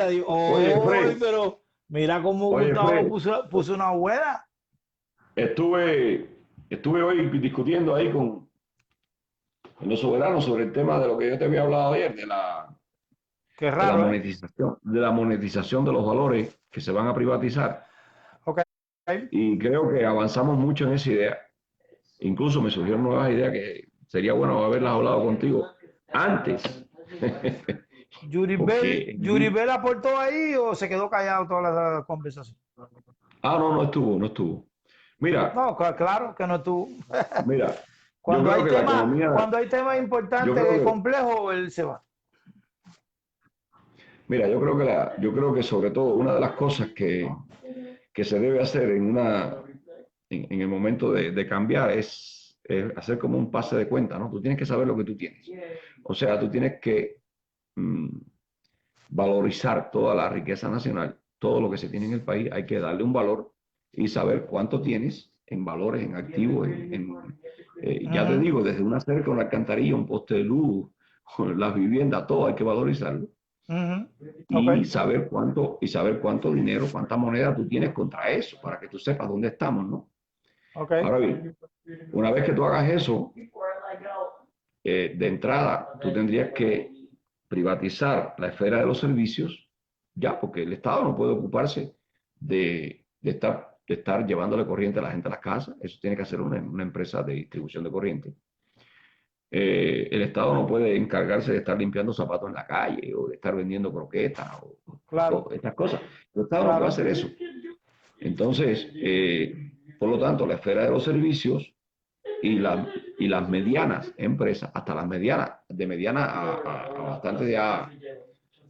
Fred, Pero mira cómo Gustavo puso una buena. Estuve hoy discutiendo ahí con los soberanos sobre el tema de lo que yo te había hablado ayer, Qué raro, de la monetización de los valores que se van a privatizar. Ok. Y creo que avanzamos mucho en esa idea. Incluso me surgieron nuevas ideas que sería bueno haberlas hablado contigo antes. ¿Yuribel aportó ahí o se quedó callado toda la conversación? No estuvo. Mira, No, claro que no estuvo. mira, yo Cuando creo hay que la economía, cuando hay temas yo importantes, creo que, complejos, él se va. mira, yo creo que sobre todo una de las cosas que se debe hacer en el momento de cambiar es hacer como un pase de cuenta, ¿no? Tú tienes que saber lo que tú tienes. O sea, tú tienes que valorizar toda la riqueza nacional, todo lo que se tiene en el país, hay que darle un valor y saber cuánto tienes en valores, en activos, ya te digo, desde una cerca, una alcantarilla, un poste de luz, las viviendas, todo hay que valorizarlo. Ujú. Ok, y saber cuánto dinero, cuánta moneda tú tienes contra eso, para que tú sepas dónde estamos, ¿no? ok. Ahora bien, una vez que tú hagas eso, de entrada, tú tendrías que privatizar la esfera de los servicios, ya, porque el Estado no puede ocuparse de estar llevándole corriente a la gente a las casas, eso tiene que hacer una empresa de distribución de corriente. El Estado no puede encargarse de estar limpiando zapatos en la calle o de estar vendiendo croquetas Claro, o estas cosas. El Estado no puede claro. hacer eso. Entonces, por lo tanto, la esfera de los servicios y, la, y las medianas empresas, hasta las medianas, de mediana a bastante ya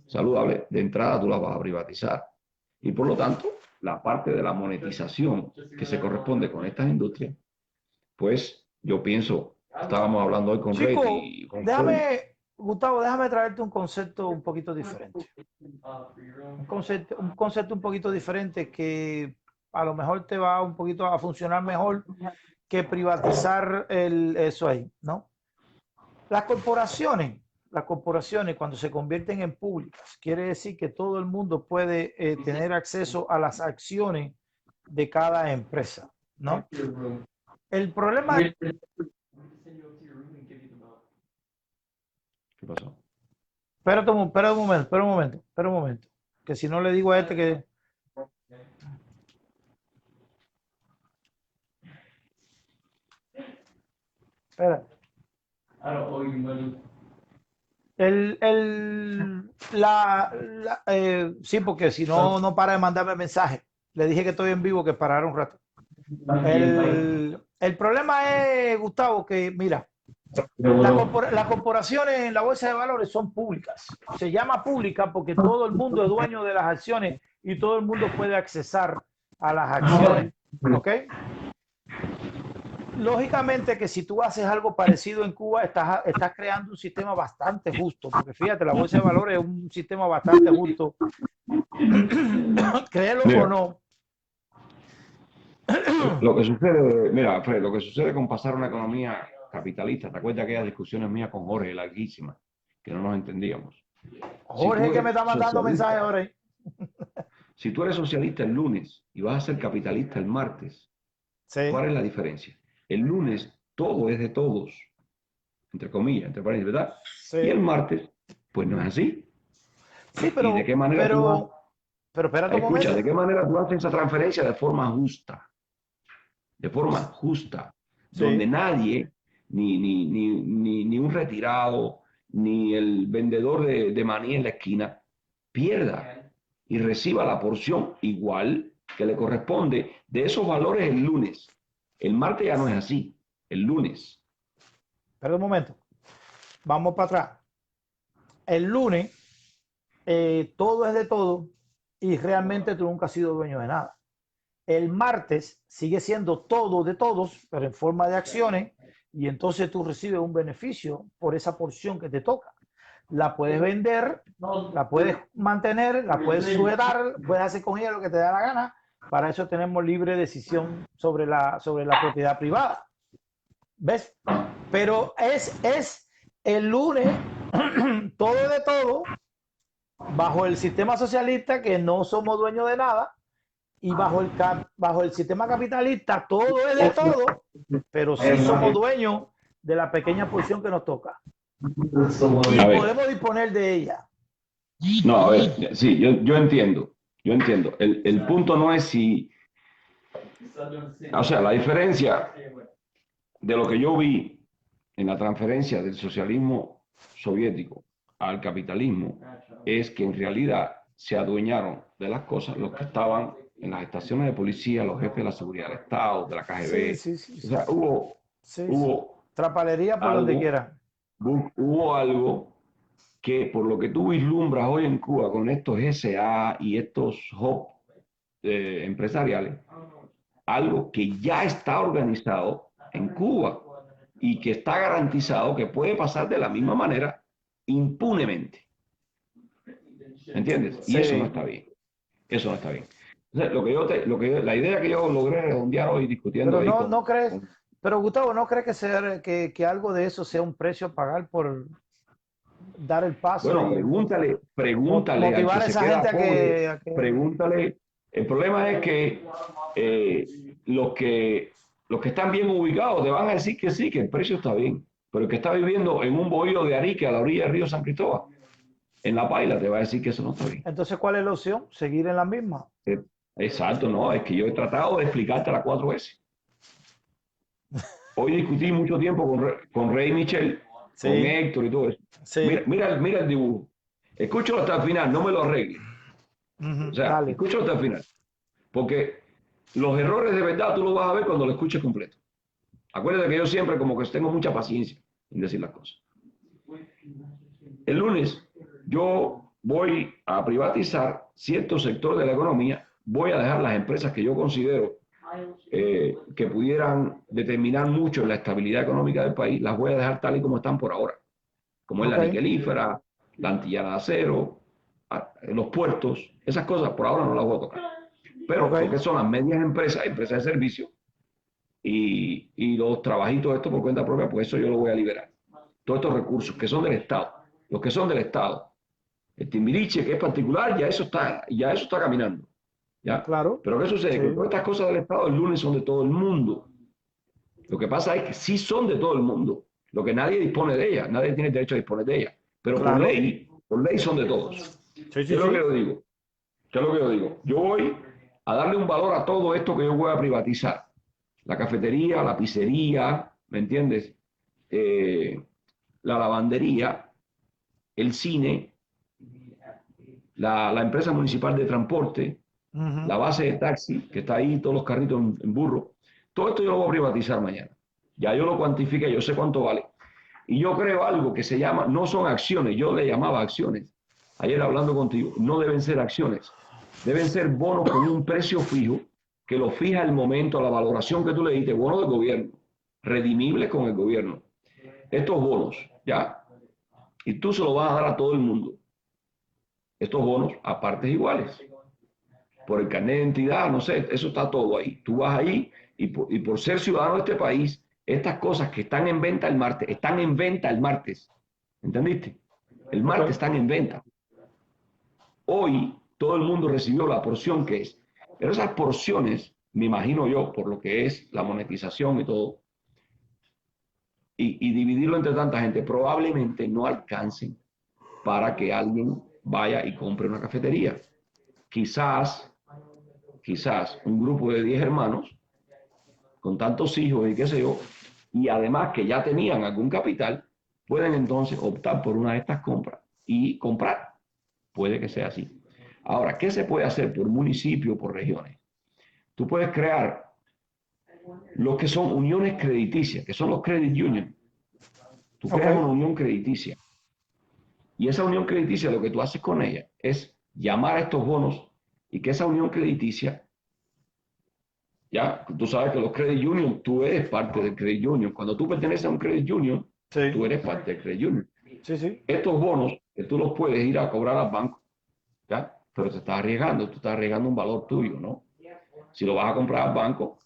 saludable, de entrada tú las vas a privatizar. Y por lo tanto, la parte de la monetización que se corresponde con estas industrias, pues yo pienso, estábamos hablando hoy con Red Chico, y con Freud. déjame, Gustavo, déjame traerte un concepto un poquito diferente. Un concepto un poquito diferente que a lo mejor te va un poquito a funcionar mejor que privatizar eso ahí, ¿no? Las corporaciones, las corporaciones cuando se convierten en públicas, quiere decir que todo el mundo puede tener acceso a las acciones de cada empresa, ¿no? El problema, ¿Qué pasó? espera un momento, que si no le digo a este que, espera, sí, porque si no, no para de mandarme mensajes. Le dije que estoy en vivo, que parara un rato. El problema es, Gustavo, que mira, las corporaciones en la bolsa de valores son públicas. Se llama pública porque todo el mundo es dueño de las acciones y todo el mundo puede accesar a las acciones. ¿Ok? Lógicamente que si tú haces algo parecido en Cuba, estás creando un sistema bastante justo, porque fíjate, la bolsa de valores es un sistema bastante justo, créelo o Mira, no. lo que sucede, mira, Fred, lo que sucede con pasar una economía capitalista, ¿te acuerdas de aquellas discusiones mías con Jorge, larguísimas, que no nos entendíamos? Si Jorge tú que me eres está mandando mensajes socialista, ahora. si tú eres socialista el lunes y vas a ser capitalista el martes, Sí, ¿cuál es la diferencia? El lunes todo es de todos, entre comillas, entre paréntesis, ¿verdad? Y el sí, martes, pues no es así. sí, ¿Y de qué manera tú vas? pero espérate un Escucha, ¿de momento. qué manera tú haces esa transferencia de forma justa? De forma justa, donde Sí, nadie, ni un retirado, ni el vendedor de maní en la esquina, pierda y reciba la porción igual que le corresponde de esos valores el lunes. El martes ya no es así, el lunes. espérate un momento. Vamos para atrás. El lunes todo es de todo y realmente tú nunca has sido dueño de nada. El martes sigue siendo todo de todos, pero en forma de acciones, y entonces tú recibes un beneficio por esa porción que te toca. La puedes vender, la puedes mantener, la puedes sujetar, puedes hacer con ella lo que te da la gana. Para eso tenemos libre decisión sobre la propiedad privada. ¿Ves? Pero es el lunes todo de todo, bajo el sistema socialista que no somos dueños de nada, y bajo el sistema capitalista todo es de todo, pero sí somos dueños de la pequeña porción que nos toca y A ver, podemos disponer de ella. no, a ver, sí, yo entiendo. El punto no es si, o sea, la diferencia de lo que yo vi en la transferencia del socialismo soviético al capitalismo es que en realidad se adueñaron de las cosas los que estaban en las estaciones de policía, los jefes de la seguridad del Estado, de la Sí, KGB. sí, sí, O sí, sea, sí. Sí, sí. hubo Trapalería por donde algo, quiera. hubo algo que por lo que tú vislumbras hoy en Cuba con estos SA y estos hub empresariales, algo que ya está organizado en Cuba y que está garantizado que puede pasar de la misma manera impunemente. ¿Entiendes? Y eso no Sí. está bien. Eso no está bien. Entonces, la idea que yo logré redondear hoy discutiendo Pero ahí no crees, pero Gustavo, ¿no crees que algo de eso sea un precio a pagar dar el paso Bueno, y pregúntale al motivar que a se esa queda gente pobre, a que... pregúntale. El problema es que eh, los que los que están bien ubicados te van a decir que sí, que el precio está bien, pero el que está viviendo en un bohío de Arique a la orilla del río San Cristóbal, en La Paila, te va a decir que eso no está bien. Entonces, ¿cuál es la opción? Seguir en la misma. Eh, Exacto, no, es que yo he tratado de explicártela 4 veces. Hoy discutí mucho tiempo con Rey Michel, con Sí, Héctor y todo eso. Mira, sí. mira el dibujo. Escúchalo hasta el final, no me lo arregle. O Ujú, sea, dale. escúchalo hasta el final. Porque los errores de verdad tú los vas a ver cuando lo escuches completo. Acuérdate que yo siempre como que tengo mucha paciencia en decir las cosas. El lunes yo voy a privatizar cierto sector de la economía, voy a dejar las empresas que yo considero que pudieran determinar mucho la estabilidad económica del país, las voy a dejar tal y como están por ahora, como es la Ok, niquelífera, la antillana de acero, los puertos, esas cosas por ahora no las voy a tocar. Pero lo ok. que son las medias empresas, empresas de servicio y los trabajitos estos por cuenta propia, pues eso yo lo voy a liberar. Todos estos recursos que son del Estado, los que son del Estado, el Timbiriche, que es particular, ya eso está caminando. ¿Ya? Claro. Pero ¿qué sucede? Que Sí, todas estas cosas del Estado el lunes son de todo el mundo. Lo que pasa es que sí son de todo el mundo. Lo que nadie dispone de ellas, nadie tiene derecho a disponer de ellas. Pero claro. por ley son de todos. Sí, ¿Qué sí, es lo que sí. yo digo? ¿Qué es lo que yo digo? Yo voy a darle un valor a todo esto que yo voy a privatizar. La cafetería, la pizzería, ¿me entiendes? Eh, la lavandería, el cine, la empresa municipal de transporte, la Ujú. base de taxi, que está ahí, todos los carritos en burro. Todo esto yo lo voy a privatizar mañana. Ya yo lo cuantifique, yo sé cuánto vale. Y yo creo algo que se llama, no son acciones, yo le llamaba acciones. Ayer hablando contigo, no deben ser acciones, deben ser bonos con un precio fijo que lo fija el momento, la valoración que tú le diste, bonos del gobierno, redimibles con el gobierno. Estos bonos, ¿ya? Y tú se los vas a dar a todo el mundo. Estos bonos a partes iguales. Por el carnet de identidad, no sé, eso está todo ahí. Tú vas ahí y por ser ciudadano de este país, estas cosas que están en venta el martes, están en venta el martes. ¿Entendiste? El Ok, martes están en venta. Hoy todo el mundo recibió la porción que es. Pero esas porciones, me imagino yo, por lo que es la monetización y todo, y dividirlo entre tanta gente, probablemente no alcancen para que alguien vaya y compre una cafetería. Quizás, quizás un grupo de 10 hermanos con tantos hijos y qué sé yo, y además que ya tenían algún capital, pueden entonces optar por una de estas compras y comprar. Puede que sea así. Ahora, ¿qué se puede hacer por municipio, por regiones? Tú puedes crear lo que son uniones crediticias, que son los credit unions. Tú ok, creas una unión crediticia y esa unión crediticia lo que tú haces con ella es llamar a estos bonos y que esa unión crediticia, ya, tú sabes que los credit union, tú eres parte del credit union. Cuando tú perteneces a un credit union, sí, tú eres parte del credit union. sí, sí, Estos bonos, que tú los puedes ir a cobrar al banco, ¿ya? Pero te estás arriesgando, tú estás arriesgando un valor tuyo, ¿no? Si lo vas a comprar al banco,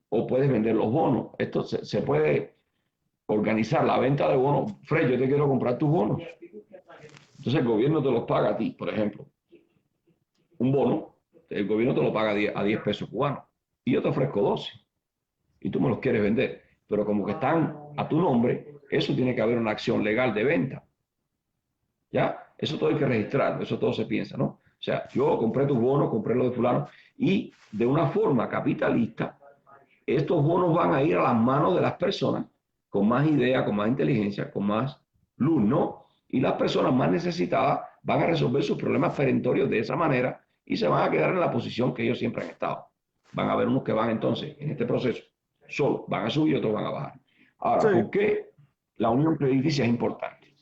o puedes vender los bonos. Esto se puede organizar la venta de bonos. Fred, yo te quiero comprar tus bonos. Entonces el gobierno te los paga a ti, por ejemplo. Un bono, el gobierno te lo paga a 10 pesos cubanos. Y yo te ofrezco 12. Y tú me los quieres vender. Pero como que están a tu nombre, eso tiene que haber una acción legal de venta. ¿Ya? Eso todo hay que registrarlo, eso todo se piensa, ¿no? O sea, yo compré tus bonos, compré los de fulano, y de una forma capitalista, estos bonos van a ir a las manos de las personas con más idea, con más inteligencia, con más luz, ¿no? Y las personas más necesitadas van a resolver sus problemas perentorios de esa manera y se van a quedar en la posición que ellos siempre han estado. Van a haber unos que van entonces en este proceso solo, van a subir y otros van a bajar. Ahora, sí, ¿por qué la unión crediticia es importante?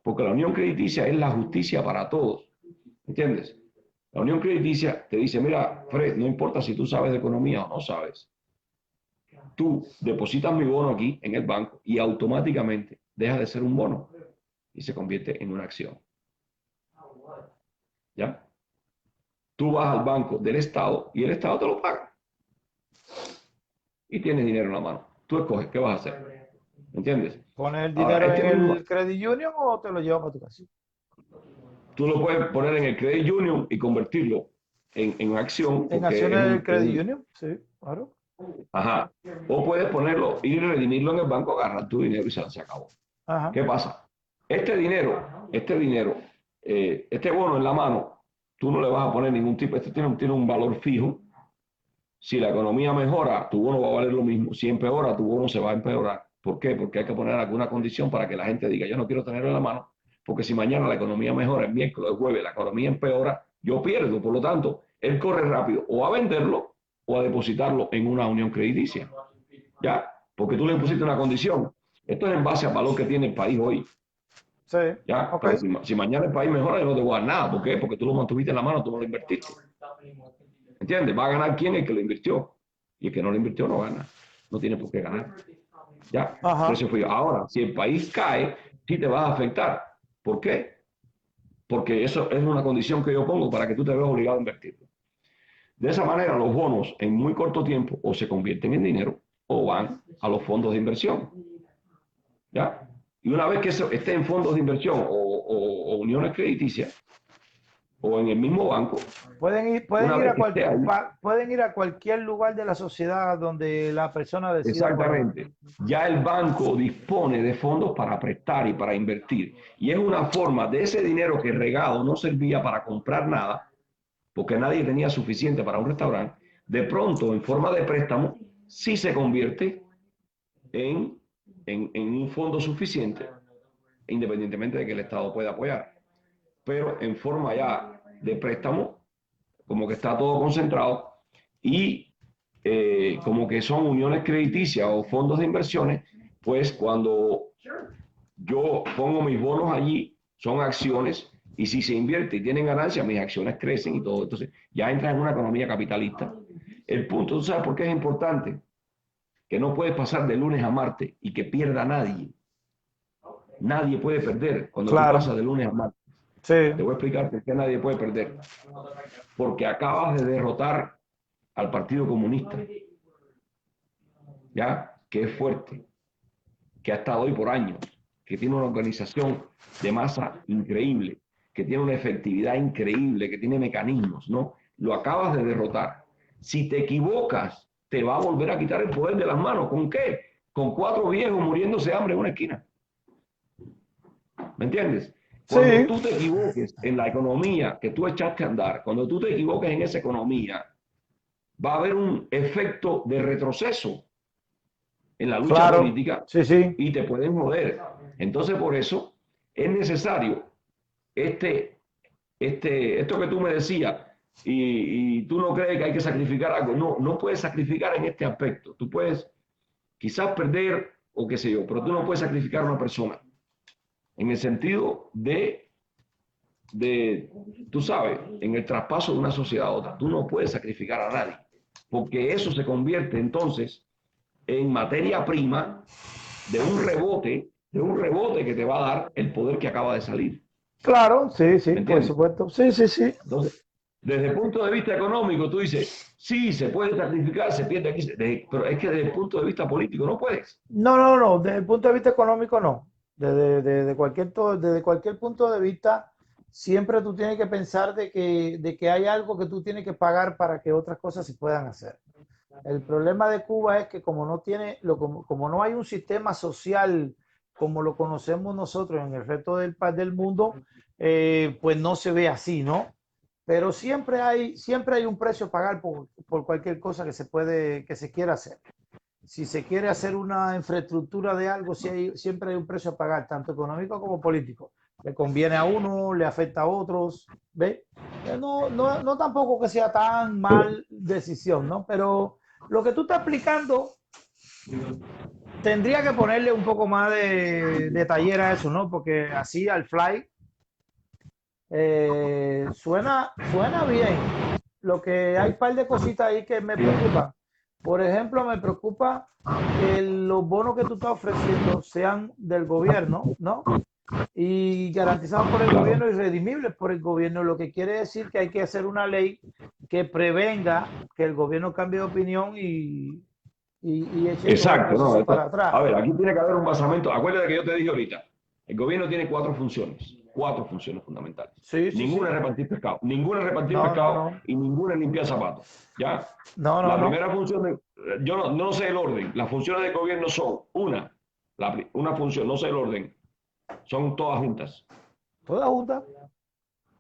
Porque la unión crediticia es la justicia para todos, ¿entiendes? La unión crediticia te dice, mira, Fred, no importa si tú sabes de economía o no sabes, tú depositas mi bono aquí en el banco y automáticamente deja de ser un bono y se convierte en una acción. ¿Ya? Tú vas al banco del Estado y el Estado te lo paga y tienes dinero en la mano. Tú escoges qué vas a hacer. ¿Me entiendes? ¿Pones el Ahora, dinero en el Credit Union o te lo llevas para tu casa? tú lo puedes poner en el Credit Union y convertirlo en acción, En porque acciones del Credit Union, sí, claro. ajá. O puedes ponerlo, ir y redimirlo en el banco, agarrar tu dinero y se acabó. Ajá. ¿Qué pasa? Este bono en la mano, tú no le vas a poner ningún tipo, este tiene un valor fijo. Si la economía mejora, tu bono va a valer lo mismo. Si empeora, tu bono se va a empeorar. ¿Por qué? Porque hay que poner alguna condición para que la gente diga, yo no quiero tenerlo en la mano, porque si mañana la economía mejora, el miércoles, el jueves, la economía empeora, yo pierdo. Por lo tanto, él corre rápido o a venderlo o a depositarlo en una unión crediticia. ¿Ya? Porque tú le pusiste una condición. Esto es en base al valor que tiene el país hoy. Sí, ¿Ya? ok. Pero si mañana el país mejora, yo no te voy a dar nada. ¿Por qué? Porque tú lo mantuviste en la mano, tú no lo invertiste. ¿Entiendes? Va a ganar quien el que lo invirtió. Y el que no lo invirtió no gana. No tiene por qué ganar. ¿Ya? Ajá. Precio frío. Ahora, si el país cae, sí te vas a afectar. ¿Por qué? Porque eso es una condición que yo pongo para que tú te veas obligado a invertir. De esa manera, los bonos en muy corto tiempo o se convierten en dinero o van a los fondos de inversión. ¿Ya? Y una vez que eso esté en fondos de inversión o uniones crediticias o en el mismo banco, Pueden una ir vez que esté ahí, pueden ir a cualquier lugar de la sociedad donde la persona decida ponerlo. exactamente, ya el banco dispone de fondos para prestar y para invertir. Y es una forma de ese dinero que regado no servía para comprar nada, porque nadie tenía suficiente para un restaurante, de pronto en forma de préstamo sí se convierte en, en un fondo suficiente, independientemente de que el Estado pueda apoyar. Pero en forma ya de préstamo, como que está todo concentrado y como que son uniones crediticias o fondos de inversiones, pues cuando yo pongo mis bonos allí, son acciones y si se invierte y tienen ganancias, mis acciones crecen y todo. Entonces ya entra en una economía capitalista. El punto, ¿tú sabes por qué es importante? Que no puedes pasar de lunes a martes y que pierda nadie. Nadie puede perder cuando tú Claro, pasas de lunes a martes. sí, Te voy a explicar por qué nadie puede perder. Porque acabas de derrotar al Partido Comunista, ¿ya? Que es fuerte, que ha estado hoy por años, que tiene una organización de masa increíble, que tiene una efectividad increíble, que tiene mecanismos, ¿no? Lo acabas de derrotar. Si te equivocas, te va a volver a quitar el poder de las manos. ¿Con qué? Con 4 viejos muriéndose de hambre en una esquina. ¿Me entiendes? Cuando sí, tú te equivoques en la economía que tú echaste a andar, cuando tú te equivoques en esa economía, va a haber un efecto de retroceso en la lucha claro, política sí, sí, y te pueden joder. Entonces, por eso es necesario este, esto que tú me decías, y tú no crees que hay que sacrificar algo. No, no puedes sacrificar en este aspecto. Tú puedes quizás perder o qué sé yo, pero tú no puedes sacrificar a una persona en el sentido de, tú sabes, en el traspaso de una sociedad a otra. Tú no puedes sacrificar a nadie, porque eso se convierte entonces en materia prima de un rebote que te va a dar el poder que acaba de salir. claro, sí, sí, ¿Me por entiendes? supuesto, sí, sí, sí. Entonces, desde el punto de vista económico, tú dices, sí, se puede sacrificar, se pierde aquí, pero es que desde el punto de vista político no puedes. No, no, no, desde el punto de vista económico no. Desde cualquier punto de vista, siempre tú tienes que pensar de que hay algo que tú tienes que pagar para que otras cosas se puedan hacer. El problema de Cuba es que como no tiene, como no hay un sistema social como lo conocemos nosotros en el resto del mundo, pues no se ve así, ¿no? Pero siempre hay un precio a pagar por cualquier cosa que se quiera hacer. Si se quiere hacer una infraestructura de algo, siempre hay un precio a pagar, tanto económico como político. Le conviene a uno, le afecta a otros, ¿ve? No, no, no tampoco que sea tan mal decisión, ¿no? Pero lo que tú estás explicando tendría que ponerle un poco más de taller a eso, ¿no? Porque así al fly suena bien. Lo que hay un par de cositas ahí que me preocupan. Por ejemplo, me preocupa que los bonos que tú estás ofreciendo sean del gobierno, ¿no? Y garantizados por el Claro. gobierno y redimibles por el gobierno, lo que quiere decir que hay que hacer una ley que prevenga que el gobierno cambie de opinión y eche todo el Exacto, no, proceso para a atrás. ver, aquí tiene que haber un basamento. Acuérdate que yo te dije ahorita, el gobierno tiene cuatro funciones fundamentales. Sí, sí, Ninguna sí. es repartir pescado, ninguna es repartir No, no, pescado no. y ninguna es limpiar zapatos. ¿Ya? No, no, La no. primera función, yo no sé el orden, las funciones del gobierno son una función, no sé el orden, son todas juntas. Toda junta.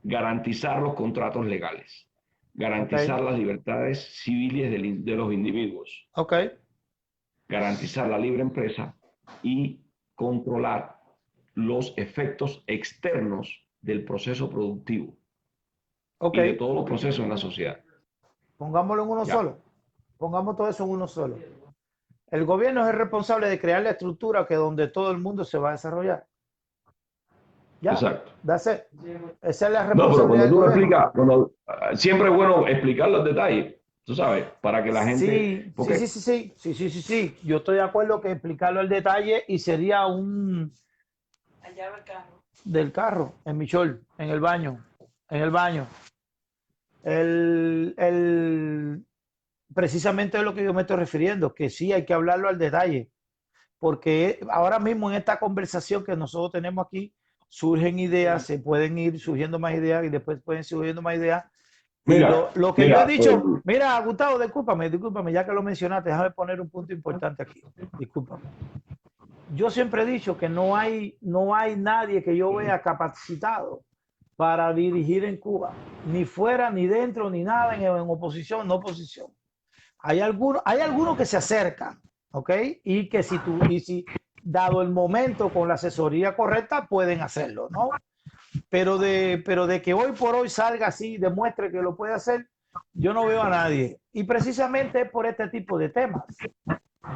Garantizar los contratos legales, Ok, garantizar las libertades civiles de los individuos, ok, garantizar la libre empresa y controlar los efectos externos del proceso productivo ok. y de todos los procesos en la sociedad. Pongámoslo en uno Ya, solo. Pongamos todo eso en uno solo. El gobierno es el responsable de crear la estructura que donde todo el mundo se va a desarrollar. Ya, exacto. that's it. Esa es la No, pero responsabilidad cuando del tú lo gobierno. explicas, siempre es bueno explicar los detalles, tú sabes, para que la gente, Sí, sí, porque, sí, sí, sí, sí, sí, sí, sí. Yo estoy de acuerdo que explicarlo al detalle y sería un del carro, en mi short, en el baño, en el baño. El, precisamente es lo que yo me estoy refiriendo, que sí hay que hablarlo al detalle, porque ahora mismo en esta conversación que nosotros tenemos aquí surgen ideas, se pueden ir surgiendo más ideas y después pueden ir surgiendo más ideas. Y mira, lo que yo he mira, dicho, mira, Gustavo, discúlpame, ya que lo mencionaste, déjame poner un punto importante aquí. Discúlpame. Yo siempre he dicho que no hay nadie que yo vea capacitado para dirigir en Cuba, ni fuera, ni dentro, ni nada, en oposición, no oposición. Hay algunos que se acercan, ¿ok? Y que si dado el momento con la asesoría correcta, pueden hacerlo, ¿no? Pero de que hoy por hoy salga así, demuestre que lo puede hacer, yo no veo a nadie. Y precisamente es por este tipo de temas.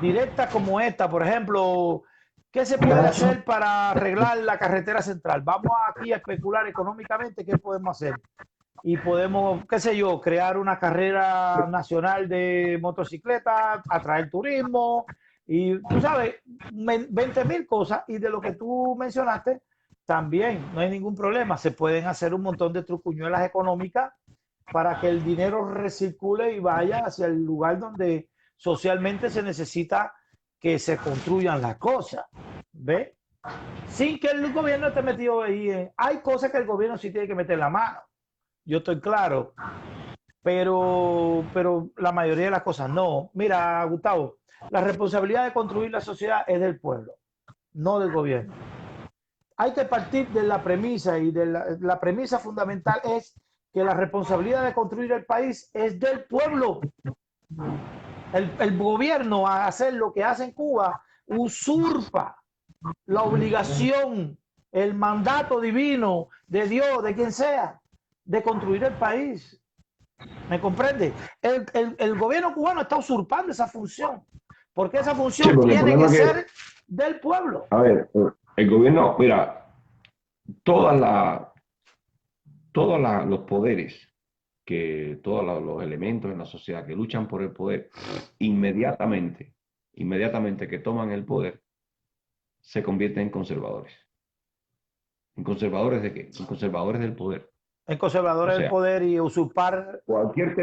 Directas como esta, por ejemplo, ¿qué se puede hacer para arreglar la carretera central? Vamos aquí a especular económicamente qué podemos hacer. Y podemos, qué sé yo, crear una carrera nacional de motocicletas, atraer turismo y tú sabes, 20.000 cosas. Y de lo que tú mencionaste, también no hay ningún problema. Se pueden hacer un montón de trucuñuelas económicas para que el dinero recircule y vaya hacia el lugar donde socialmente se necesita que se construyan las cosas. ¿Ve? Sin que el gobierno esté metido ahí. Hay cosas que el gobierno sí tiene que meter la mano. Yo estoy claro, pero la mayoría de las cosas no. Mira, Gustavo, la responsabilidad de construir la sociedad es del pueblo, no del gobierno. Hay que partir de la premisa y de la premisa fundamental es que la responsabilidad de construir el país es del pueblo. El gobierno a hacer lo que hace en Cuba usurpa la obligación, el mandato divino de Dios, de quien sea, de construir el país. ¿Me comprende? El gobierno cubano está usurpando esa función, porque esa sí, función porque el tiene que problema es que, ser del pueblo. a ver, el gobierno, mira, todas las los poderes, todos los elementos en la sociedad que luchan por el poder, inmediatamente que toman el poder, se convierten en conservadores. ¿En conservadores de qué? En conservadores del poder. En O conservadores del sea, poder y usurpar cualquier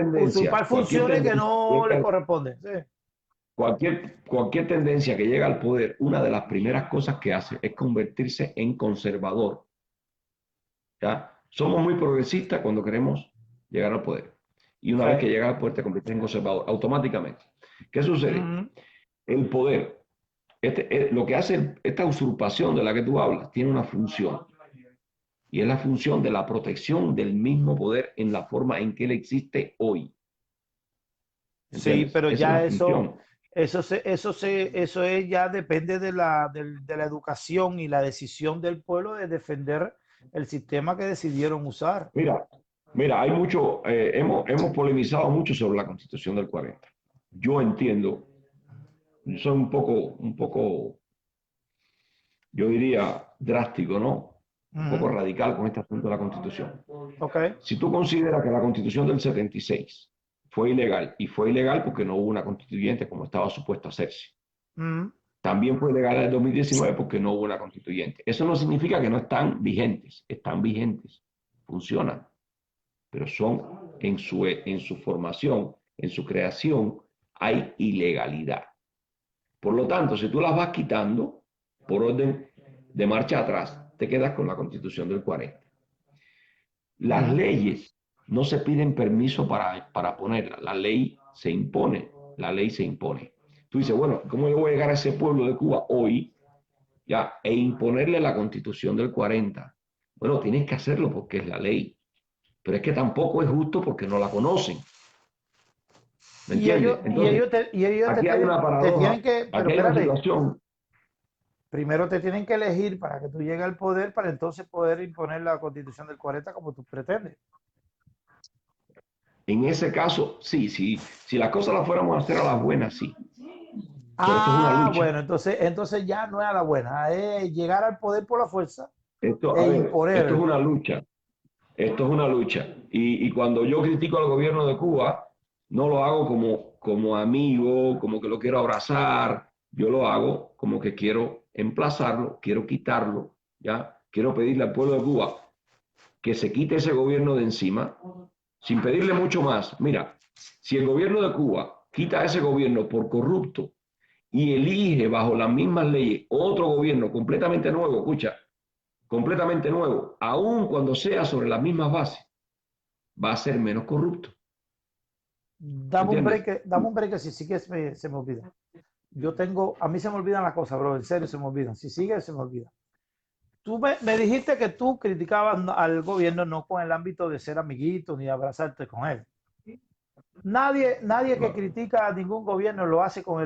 funciones que tendencia, no le corresponden. Sí. cualquier tendencia que llega al poder, una de las primeras cosas que hace es convertirse en conservador. ¿Ya? Somos muy progresistas cuando queremos llegar al poder. Y una vez que Sí. llegas al poder te conviertes en conservador automáticamente. ¿Qué sucede? Mm, El poder, lo que hace esta usurpación de la que tú hablas, tiene una función. Y es la función de la protección del mismo poder en la forma en que él existe hoy. sí, ¿Entiendes? pero Esa es la ya función. eso es ya depende de la educación y la decisión del pueblo de defender el sistema que decidieron usar. Mira, mira, hay mucho, hemos polemizado mucho sobre la Constitución del 40. Yo entiendo, soy yo diría, drástico, ¿no? Un poco Ujú. radical con este asunto de la Constitución. Ok. Si tú consideras que la Constitución del 76 fue ilegal, y fue ilegal porque no hubo una constituyente como estaba supuesto hacerse, Ujú. también fue ilegal en el 2019 porque no hubo una constituyente. Eso no significa que no están vigentes, funcionan, pero son en su formación, en su creación, hay ilegalidad. Por lo tanto, si tú las vas quitando por orden de marcha atrás, te quedas con la Constitución del 40. Las leyes no se piden permiso para ponerlas, la ley se impone, la ley se impone. Tú dices, bueno, ¿cómo yo voy a llegar a ese pueblo de Cuba hoy ya e imponerle la Constitución del 40? Bueno, tienes que hacerlo porque es la ley, pero es que tampoco es justo porque no la conocen. ¿Me entiendes? Entonces, Y ellos aquí hay una te paradoja, tienen que, pero aquí hay una espérate, situación. primero te tienen que elegir para que tú llegues al poder para entonces poder imponer la Constitución del 40 como tú pretendes. En ese caso, sí, sí, si las cosas las fuéramos a hacer a las buenas, sí. Pero esto es una Ah, lucha. bueno, entonces ya no es a la buena, es llegar al poder por la fuerza Esto, e a ver, esto es imponer. una lucha. Esto es una lucha. Y cuando yo critico al gobierno de Cuba, no lo hago como amigo, como que lo quiero abrazar. Yo lo hago como que quiero emplazarlo, quiero quitarlo, ¿ya? Quiero pedirle al pueblo de Cuba que se quite ese gobierno de encima, sin pedirle mucho más. Mira, si el gobierno de Cuba quita a ese gobierno por corrupto y elige bajo las mismas leyes otro gobierno completamente nuevo, escucha, completamente nuevo, aun cuando sea sobre las mismas bases, va a ser menos corrupto. ¿Entiendes? Dame un break que si sigue se me olvida. A mí se me olvidan las cosas, bro, en serio se me olvidan. Si sigue, se me olvida. Tú me dijiste que tú criticabas al gobierno no con el ámbito de ser amiguito ni abrazarte con él. Nadie que critica a ningún gobierno lo hace con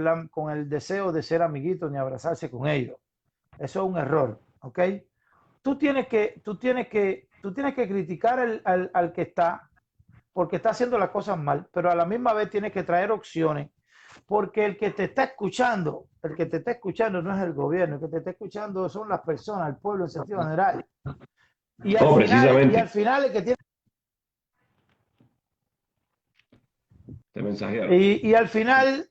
el deseo de ser amiguito ni abrazarse con ellos. Eso es un error, ¿ok? Tú tienes que criticar al que está porque está haciendo las cosas mal, pero a la misma vez tienes que traer opciones, porque el que te está escuchando no es el gobierno, el que te está escuchando son las personas, el pueblo en sentido general. No, Y precisamente, al final el que tiene te mensajearon. y al final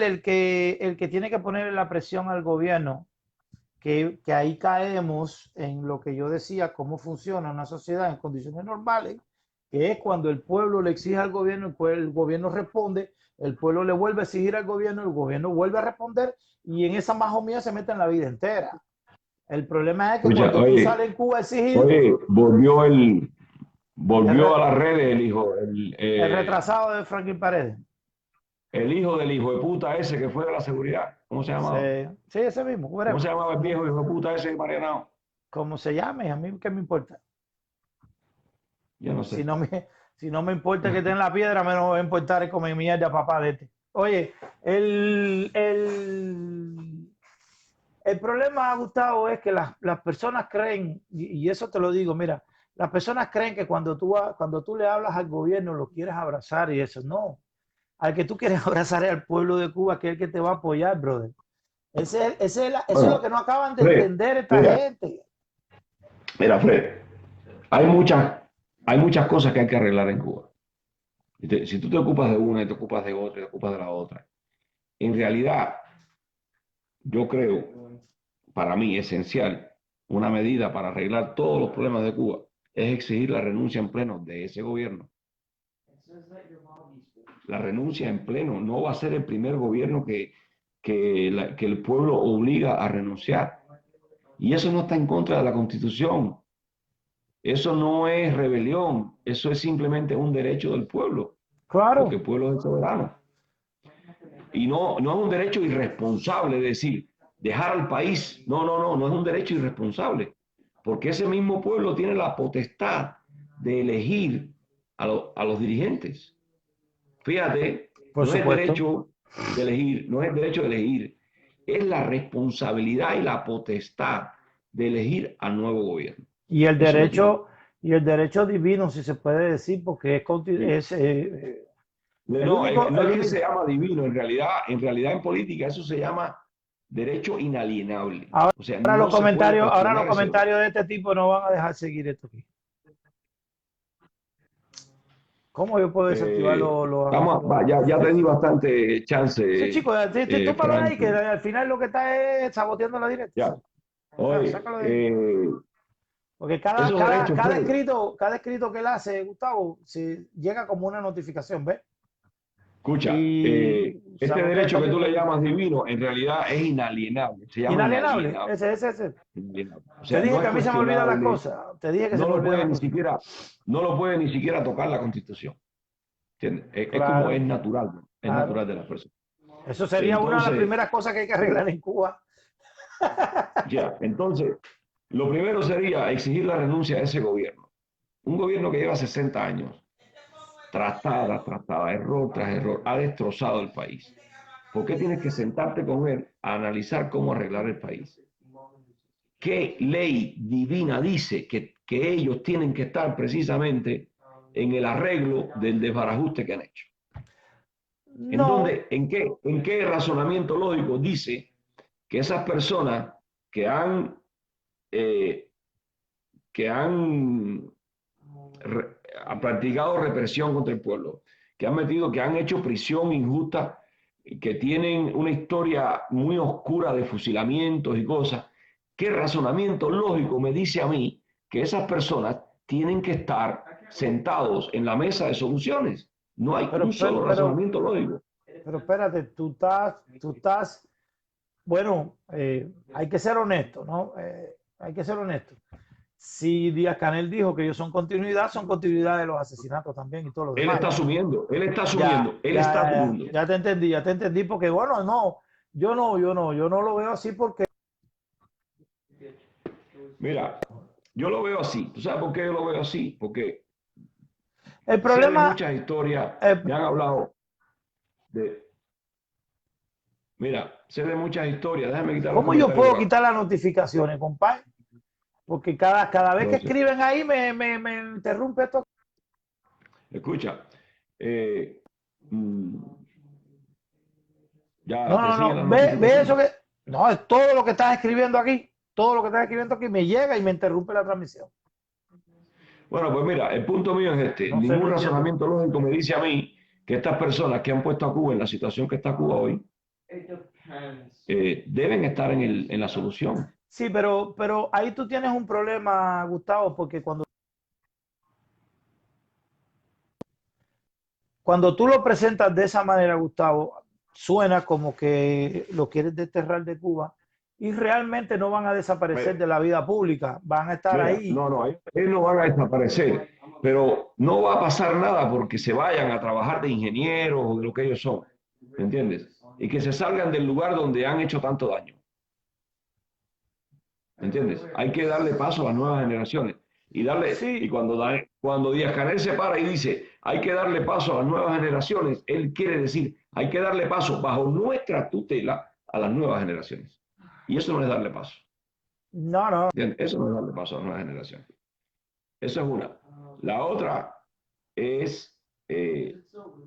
el que tiene que poner la presión al gobierno, que ahí caemos en lo que yo decía, cómo funciona una sociedad en condiciones normales, que es cuando el pueblo le exige al gobierno, el gobierno responde, el pueblo le vuelve a exigir al gobierno, el gobierno vuelve a responder, y en esa majomía se mete en la vida entera. El problema es que Escucha, cuando tú sales en Cuba a exigir, oye, el, volvió a las redes el retrasado de Franklin Paredes. el hijo del hijo de puta ese que fue de la seguridad. ¿Cómo se Sí, llamaba? sí, ese mismo, ¿Cómo se whatever. llamaba el viejo hijo de puta ese de Marianao? Como se llame, a mí qué me importa. Yo no Si sé. no me, si no me importa que esté en la piedra, menos me va a importar es comer mierda, papá de este. Oye, el problema, Gustavo, es que las personas creen, y eso te lo digo, mira, las personas creen que cuando tú le hablas al gobierno lo quieres abrazar y eso, no. Al que tú quieres abrazar es al pueblo de Cuba, que es el que te va a apoyar, brother. Eso es lo Bueno, que no acaban de Fred, entender esta mira, gente. mira, Fred, hay muchas, hay muchas cosas que hay que arreglar en Cuba. Si tú te ocupas de una y te ocupas de otra y te ocupas de la otra, en realidad yo creo, para mí, esencial, una medida para arreglar todos los problemas de Cuba es exigir la renuncia en pleno de ese gobierno. La renuncia en pleno no va a ser el primer gobierno que el pueblo obliga a renunciar. Y eso no está en contra de la Constitución. Eso no es rebelión. Eso es simplemente un derecho del pueblo, porque Claro, el pueblo es soberano. Y no es un derecho irresponsable, es decir, dejar al país. No es un derecho irresponsable, porque ese mismo pueblo tiene la potestad de elegir a los dirigentes. Fíjate, por no es el supuesto. derecho de elegir, no es el derecho de elegir, es la responsabilidad y la potestad de elegir al nuevo gobierno. Y el Eso lo tiene. derecho, y el derecho divino, si se puede decir, porque Sí. No, no el es que se único. llama divino, en realidad en política eso se llama derecho inalienable. O sea, no se puede Ahora los cuestionar ese derecho. comentarios de este tipo no van a dejar seguir esto aquí. ¿Cómo yo puedo desactivar Ya te di bastante chance, Sí, chicos, tú para ahí que Franklin. al final lo que está es saboteando la directa. Ya. Claro, Oye, sácalo de ahí. Porque esos derechos, Fred, cada escrito que él hace, Gustavo, llega como una notificación, ¿ves? Escucha, Y este sabemos que derecho que salió tú le con llamas divino, en realidad es inalienable, se llama inalienable. inalienable. Ese. Inalienable. O Te sea, dije no que es a mí se me olvidan las cuestionable, cosas. Te dije que se no me lo olvidan puede las ni cosas. siquiera, no lo puede ni siquiera tocar la Constitución. ¿Entiendes? Es como Claro, es claro. natural de las personas. Eso sería una de las Entonces, primeras cosas que hay que arreglar en Cuba. entonces, lo primero sería exigir la renuncia de ese gobierno. Un gobierno que lleva 60 años, tratada, error tras error, ha destrozado el país. ¿Por qué tienes que sentarte con él a analizar cómo arreglar el país? ¿Qué ley divina dice que ellos tienen que estar precisamente en el arreglo del desbarajuste que han hecho? No, En qué razonamiento lógico dice que esas personas que han, eh, que han practicado represión contra el pueblo, que han hecho prisión injusta, que tienen una historia muy oscura de fusilamientos y cosas, ¿qué razonamiento lógico me dice a mí que esas personas tienen que estar sentados en la mesa de soluciones? No hay un solo razonamiento lógico. pero espérate, tú estás, bueno, hay que ser honesto, ¿no? Hay que ser honesto. Si Díaz Canel dijo que ellos son continuidad de los asesinatos también y todo lo Él demás. está asumiendo, él está Ya, asumiendo, él ya, está ya, asumiendo. ya te entendí, porque bueno, no, yo no lo veo así porque Mira, yo lo veo así. ¿Tú sabes por qué yo lo veo así? Porque el sé de problema, muchas historias, eh, me han hablado de, mira, sé de muchas historias, déjame quitar los ¿cómo yo comentarios puedo por acá. quitar las notificaciones, compadre? Porque cada vez que Entonces, escriben ahí me interrumpe esto. escucha, eh, mm, No, ya te no, siguen no, las ve eso notificaciones. que, no, es todo lo que estás escribiendo aquí, todo lo que estás escribiendo aquí me llega y me interrumpe la transmisión. Bueno, pues mira, el punto mío es este. No sé, no Ningún entiendo. razonamiento lógico me dice a mí que estas personas que han puesto a Cuba en la situación que está Cuba hoy deben estar en la solución. Sí, pero ahí tú tienes un problema, Gustavo, porque cuando tú lo presentas de esa manera, Gustavo, suena como que lo quieres desterrar de Cuba y realmente no van a desaparecer de la vida pública, van a estar Mira, ahí. no, ellos no van a desaparecer, pero no va a pasar nada porque se vayan a trabajar de ingenieros o de lo que ellos son, ¿me entiendes? Y que se salgan del lugar donde han hecho tanto daño, ¿me entiendes? Hay que darle paso a las nuevas generaciones y Sí, cuando Díaz Canel se para y dice, hay que darle paso a las nuevas generaciones, él quiere decir, hay que darle paso bajo nuestra tutela a las nuevas generaciones. Y eso no es darle paso, no, no. ¿entiendes? Eso no es darle paso a las nuevas generaciones. Esa es una. La otra es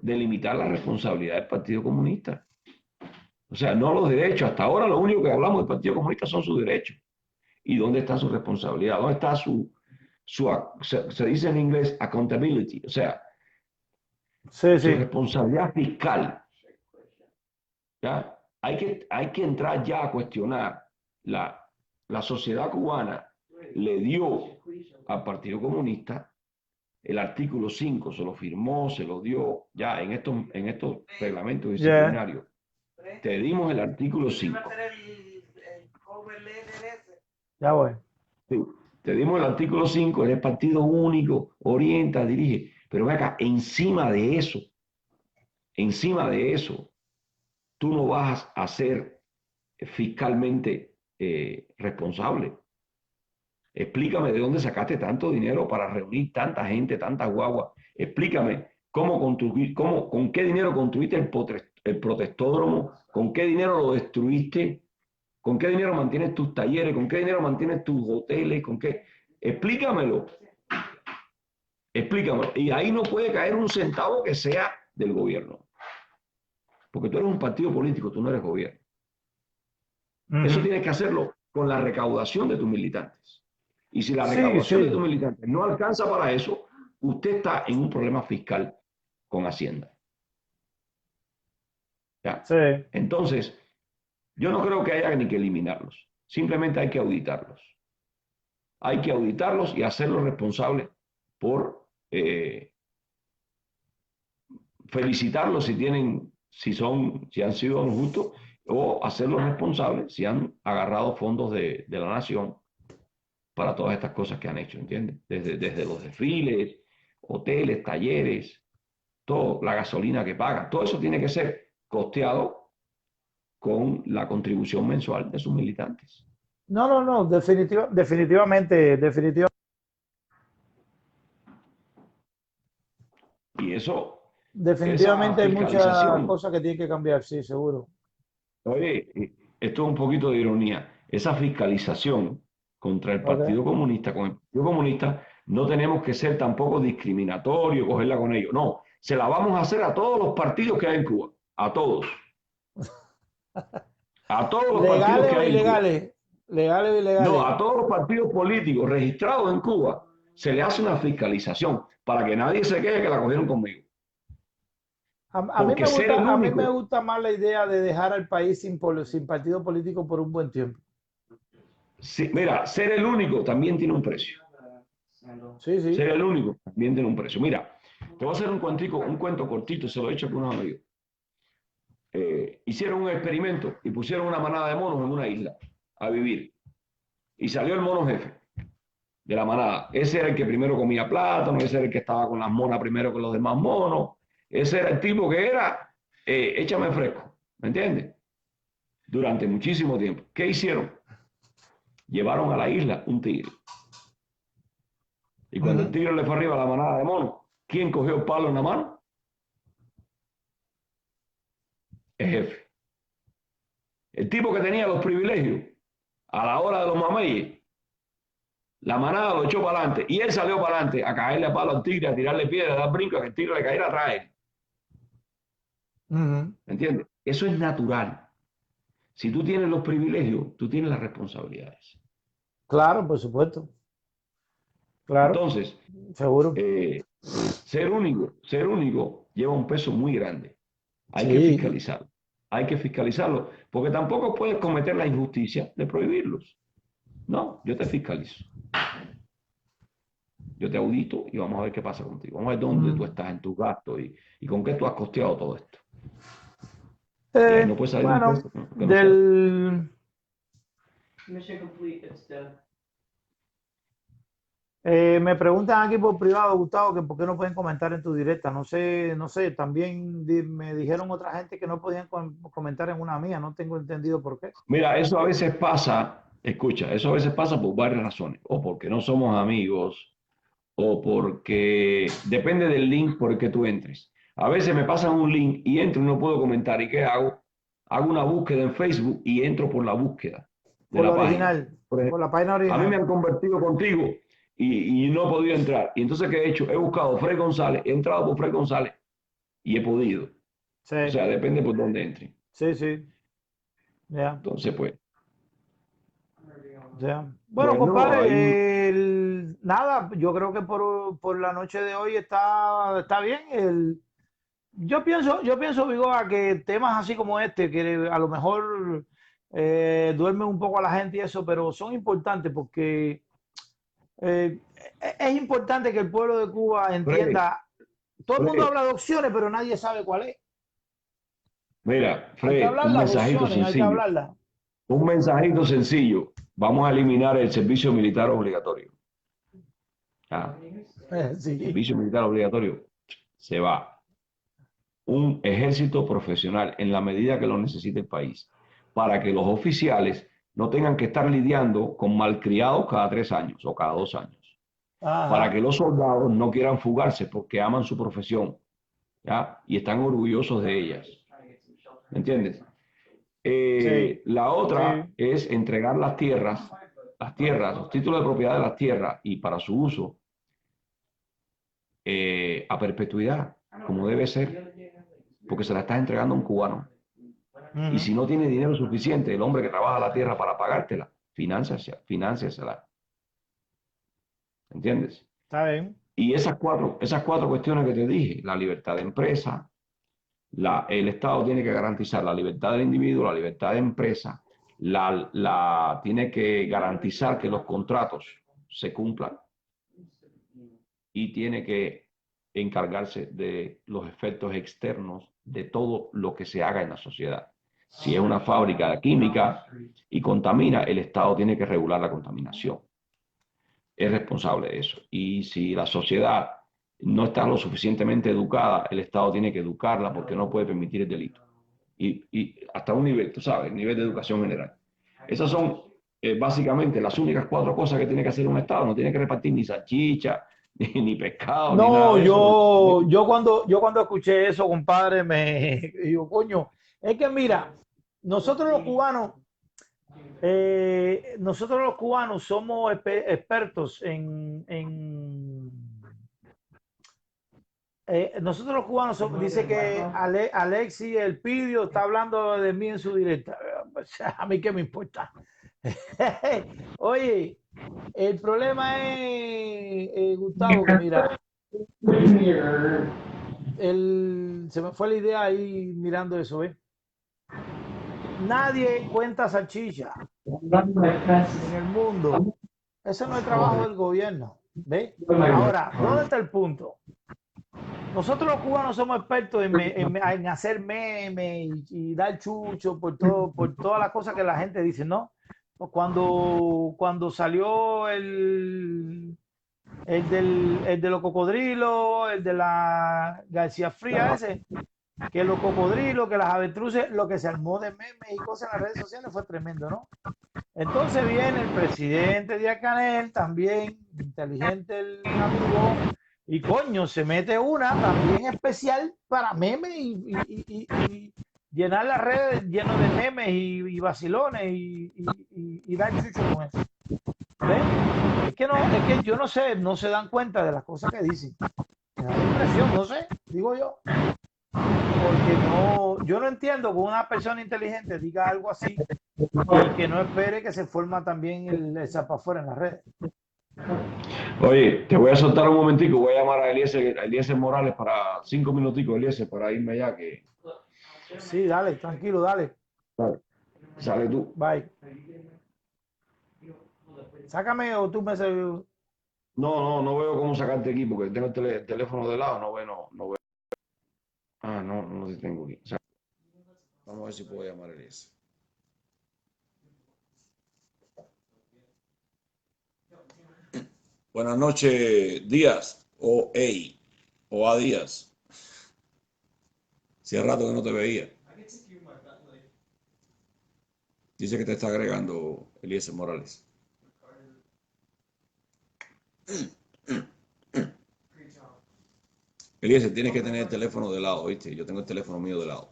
delimitar la responsabilidad del Partido Comunista. O sea, no los derechos. Hasta ahora lo único que hablamos del Partido Comunista son sus derechos. ¿Y dónde está su responsabilidad? ¿Dónde está se dice en inglés accountability? O sea, Sí, su sí. responsabilidad fiscal. ¿Ya? Hay que entrar ya a cuestionar la sociedad cubana le dio al Partido Comunista el artículo 5, se lo firmó, se lo dio ya en estos reglamentos Yeah. disciplinarios. Te dimos el artículo 5. Ya voy. Sí, te dimos el artículo 5, eres partido único, orienta, dirige. Pero ve acá, encima de eso, tú no vas a ser fiscalmente responsable. Explícame de dónde sacaste tanto dinero para reunir tanta gente, tanta guagua. Explícame con qué dinero construiste el protestódromo, con qué dinero lo destruiste, con qué dinero mantienes tus talleres, con qué dinero mantienes tus hoteles, con qué. Explícamelo, explícamelo. Y ahí no puede caer un centavo que sea del gobierno. Porque tú eres un partido político, tú no eres gobierno. Eso Ujú. tienes que hacerlo con la recaudación de tus militantes. Y si la Sí, recaudación de tus sí, militantes no alcanza para eso, usted está en un problema fiscal con Hacienda. ¿Ya? sí. Entonces, yo no creo que haya ni que eliminarlos. Simplemente hay que auditarlos. Hay que auditarlos y hacerlos responsables por, felicitarlos si tienen, si han sido justos, o hacerlos responsables si han agarrado fondos de la nación para todas estas cosas que han hecho, ¿entiendes? Desde los desfiles, hoteles, talleres, todo, la gasolina que pagan, todo eso tiene que ser costeado con la contribución mensual de sus militantes. No, definitivamente. Y eso, esa Definitivamente hay muchas fiscalización, cosas que tienen que cambiar, sí, seguro. oye, esto es un poquito de ironía, esa fiscalización contra el Okay. Partido Comunista, con el Partido Comunista, no tenemos que ser tampoco discriminatorios, cogerla con ellos, no, se la vamos a hacer a todos los partidos que hay en Cuba, a todos los partidos ¿Legales que o hay en Cuba. ilegales? Legales o No, ilegales. a todos los partidos políticos registrados en Cuba se le hace una fiscalización para que nadie se queje que la cogieron conmigo. A mí Porque me ser el gusta, a mí me único, gusta más la idea de dejar al país sin partido político por un buen tiempo. mira, ser el único también tiene un precio. Sí, sí. Ser el único también tiene un precio. Mira, te voy a hacer un cuento cortito, se lo he hecho con unos amigos. Hicieron un experimento y pusieron una manada de monos en una isla a vivir. Y salió el mono jefe de la manada. Ese era el que primero comía plátano, ese era el que estaba con las monas primero que los demás monos. Ese era el tipo que era, échame fresco, ¿me entiendes? Durante muchísimo tiempo. ¿Qué hicieron? Llevaron a la isla un tigre. Y cuando el Ujú. tigre le fue arriba a la manada de monos, ¿quién cogió el palo en la mano? El jefe. El tipo que tenía los privilegios a la hora de los mameyes, la manada lo echó para adelante y él salió para adelante a caerle a palo al tigre, a tirarle piedra, a dar brinco, a que el tigre le cayera atrás a él. Ujú. ¿Me entiendes? Eso es natural. Si tú tienes los privilegios, tú tienes las responsabilidades. Claro, por supuesto. Claro, Entonces, seguro. eh, ser único lleva un peso muy grande. Hay que Sí. fiscalizarlo. Hay que fiscalizarlo, porque tampoco puedes cometer la injusticia de prohibirlos. No, yo te fiscalizo. Yo te audito y vamos a ver qué pasa contigo. Vamos a ver dónde tú Mm. estás en tus gastos y con qué tú has costeado todo esto. Y ahí no puede salir un Bueno, peso, ¿no? Que no sea. del, me preguntan aquí por privado, Gustavo, que por qué no pueden comentar en tu directa. No sé, también me dijeron otra gente que no podían comentar en una mía, no tengo entendido por qué. Mira, eso a veces pasa, escucha, eso a veces pasa por varias razones. O porque no somos amigos, o porque depende del link por el que tú entres. A veces me pasan un link y entro y no puedo comentar. ¿Y qué hago? Hago una búsqueda en Facebook y entro por la búsqueda de Por la la página. original, Por ejemplo, por la página a mí me original. han convertido contigo y no he podido entrar. Y entonces, ¿qué he hecho? He buscado Fred González, he entrado por Fred González y he podido. Sí, O sea, depende por dónde entre. sí, sí, ya, Entonces, pues, ya. Bueno, bueno, ahí, compadre, nada, yo creo que por la noche de hoy está bien. Yo pienso, Vigoa, que temas así como este, que a lo mejor duermen un poco a la gente y eso, pero son importantes porque eh, es importante que el pueblo de Cuba Fred, entienda. Todo el mundo Fred, habla de opciones, pero nadie sabe cuál es. mira, Hay que Fred, hablar un las mensajito opciones, hay que sencillo. hablarlas. Un mensajito sencillo. Vamos a eliminar el servicio militar obligatorio. Ah, Sí, servicio militar obligatorio. Se va. Un ejército profesional en la medida que lo necesite el país. Para que los oficiales no tengan que estar lidiando con malcriados cada 3 años o cada 2 años. Para ajá, que los soldados no quieran fugarse porque aman su profesión, ¿ya? Y están orgullosos de ellas. ¿Me entiendes? sí, La otra sí, es entregar las tierras, los títulos de propiedad de las tierras y para su uso a perpetuidad, como debe ser, porque se la estás entregando a un cubano. Y ujú, si no tiene dinero suficiente, el hombre que trabaja la tierra para pagártela, financiasela, ¿entiendes? está bien. Y esas cuatro cuestiones que te dije, la libertad de empresa, el Estado tiene que garantizar la libertad del individuo, la libertad de empresa, tiene que garantizar que los contratos se cumplan y tiene que encargarse de los efectos externos de todo lo que se haga en la sociedad. Si es una fábrica de química y contamina, el Estado tiene que regular la contaminación. Es responsable de eso. Y si la sociedad no está lo suficientemente educada, el Estado tiene que educarla porque no puede permitir el delito. Y hasta un nivel, tú sabes, nivel de educación general. Esas son básicamente las únicas 4 cosas que tiene que hacer un Estado. No tiene que repartir ni salchicha, ni pescado, ni nada No, de eso. yo cuando escuché eso, compadre, me digo, coño, es que mira, nosotros los cubanos, somos expertos nosotros los cubanos dice que Alexis el Pidio está hablando de mí en su directa. Pues, a mí qué me importa. Oye, el problema es, Gustavo, que mira, se me fue la idea ahí mirando eso, ¿ves? Nadie cuenta salchicha en el mundo. Ese no es el trabajo del gobierno, ¿ves? Ahora, ¿dónde está el punto? Nosotros los cubanos somos expertos en hacer memes y dar chucho por todas las cosas que la gente dice, ¿no? Cuando salió el de los cocodrilos, el de la García Fría ese, que los cocodrilos, que las avestruces, lo que se armó de memes y cosas en las redes sociales fue tremendo, ¿no? Entonces viene el presidente Díaz Canel, también inteligente el amigo, y coño, se mete una también especial para memes y llenar las redes lleno de memes y vacilones y dar chucho con eso. ¿Ves? Es que yo no sé, no se dan cuenta de las cosas que dicen. Me da la impresión, no sé, digo yo. Porque no, yo no entiendo que una persona inteligente diga algo así y que no espere que se forma también el zapafuera en las redes. Oye, te voy a soltar un momentico, voy a llamar a Eliezer Morales para 5 minuticos, Eliezer, para irme ya que... Sí, dale, tranquilo, dale. Vale, sale tú. Bye. Sácame o tú me... No veo cómo sacarte aquí porque tengo el teléfono de lado, no veo. Ah, no te tengo aquí. O sea, vamos a ver si puedo llamar a Eliezer. Buenas noches, Díaz, o Ey, o A Díaz. Hacía rato que no te veía. Dice que te está agregando Eliezer Morales. Eliezer, tienes que tener el teléfono de lado, ¿viste? Yo tengo el teléfono mío de lado.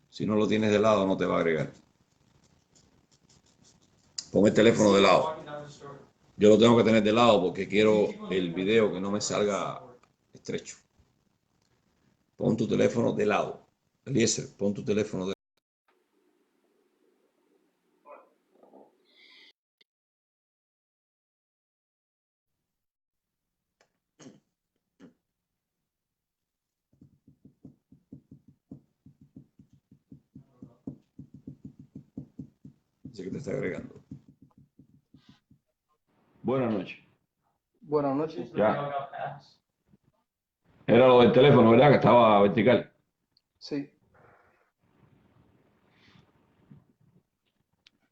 Si no lo tienes de lado, no te va a agregar. Pon el teléfono de lado. Yo lo tengo que tener de lado porque quiero el video que no me salga estrecho. Pon tu teléfono de lado. Eliezer, pon tu teléfono de lado. Dice que te está agregando. Buenas noches. Buenas noches. Ya. Era lo del teléfono, ¿verdad? Que estaba vertical. Sí.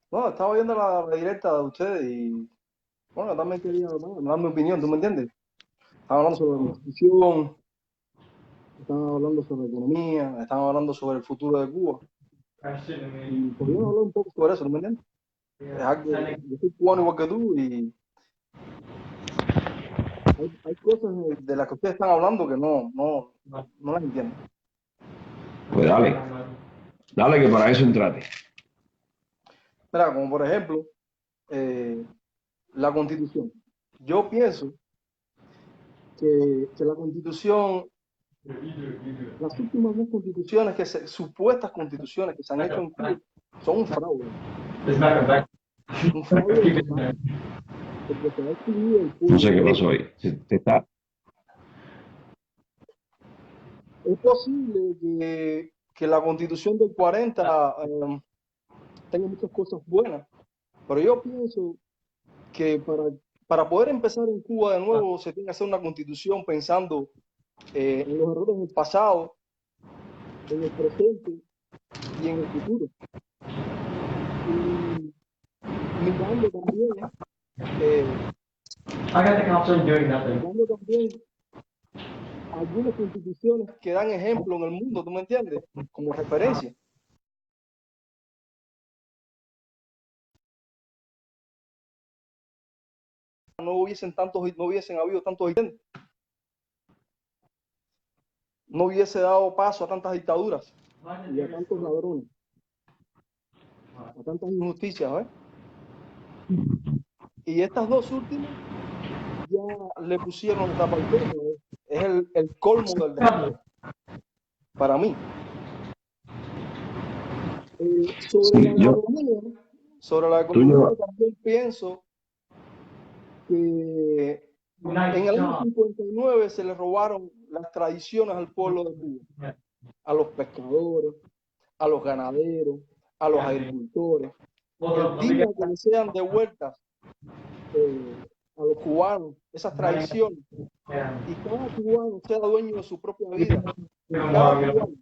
No, estaba viendo la directa de ustedes y bueno, también quería dar mi opinión, ¿tú me entiendes? Estaban hablando sobre la constitución, estaban hablando sobre economía, estaban hablando sobre el futuro de Cuba. Y podríamos hablar un poco sobre eso, ¿tú me entiendes? Es algo, yo soy cubano igual que tú y hay cosas de las que ustedes están hablando que no las entiendo. Pues dale. Dale que para eso entrate. Mira, como por ejemplo, la constitución. Yo pienso que la constitución, las últimas 2 constituciones, supuestas constituciones que se han hecho en Cuba, son un fraude. Un fraude total. Porque se ha excluido el No sé qué pueblo. pasó ahí. Te está... Es posible que la constitución del 40 tenga muchas cosas buenas, pero yo pienso que para poder empezar en Cuba de nuevo se tiene que hacer una constitución pensando en los errores del pasado, en el presente y en el futuro. Y mirando también, mirando también algunas constituciones que dan ejemplo en el mundo, ¿tú me entiendes? Como referencia. No hubiesen habido tantos intentos. No hubiese dado paso a tantas dictaduras y a tantos ladrones, a tantas injusticias, ¿eh? Y estas dos últimas ya le pusieron la tapa al tema. Es el colmo del desastre para mí. Sobre la economía también pienso que en el año 59 se le robaron las tradiciones al pueblo de Cuba, a los pescadores, a los ganaderos, a los agricultores. El día que le sean devueltas a los cubanos esas tradiciones y cada cubano sea dueño de su propia vida, cada cubano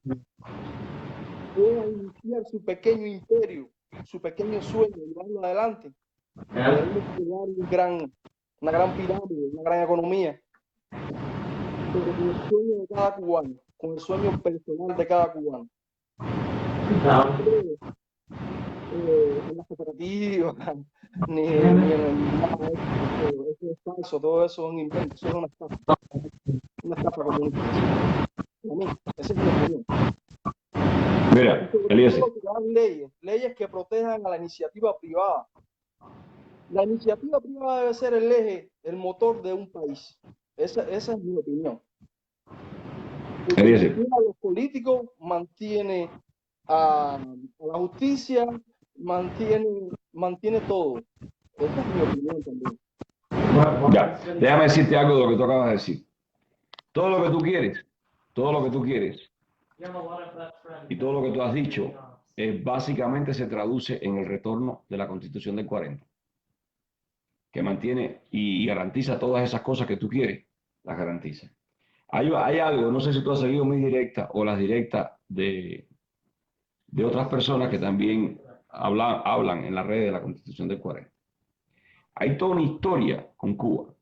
pueda iniciar su pequeño imperio, su pequeño sueño, llevarlo adelante, podemos crear una gran pirámide, una gran economía, pero con el sueño de cada cubano, con el sueño personal de cada cubano. En las cooperativas, ni en nada, eso es falso, todo eso es un invento, eso es una estafa comunista. Esa es mi opinión. Mira, Eliezer, leyes que protejan a la iniciativa privada. La iniciativa privada debe ser el eje, el motor de un país. Esa es mi opinión. Mantiene a los políticos, mantiene a la justicia, mantiene todo. Esa es mi opinión también. Ya, déjame decirte algo de lo que tú acabas de decir. Todo lo que tú quieres y todo lo que tú has dicho, básicamente se traduce en el retorno de la Constitución del 40, que mantiene y garantiza todas esas cosas que tú quieres, las garantiza. Hay algo, no sé si tú has seguido mi directa o las directas de otras personas que también hablan en la red de la Constitución del 40. Hay toda una historia con Cuba.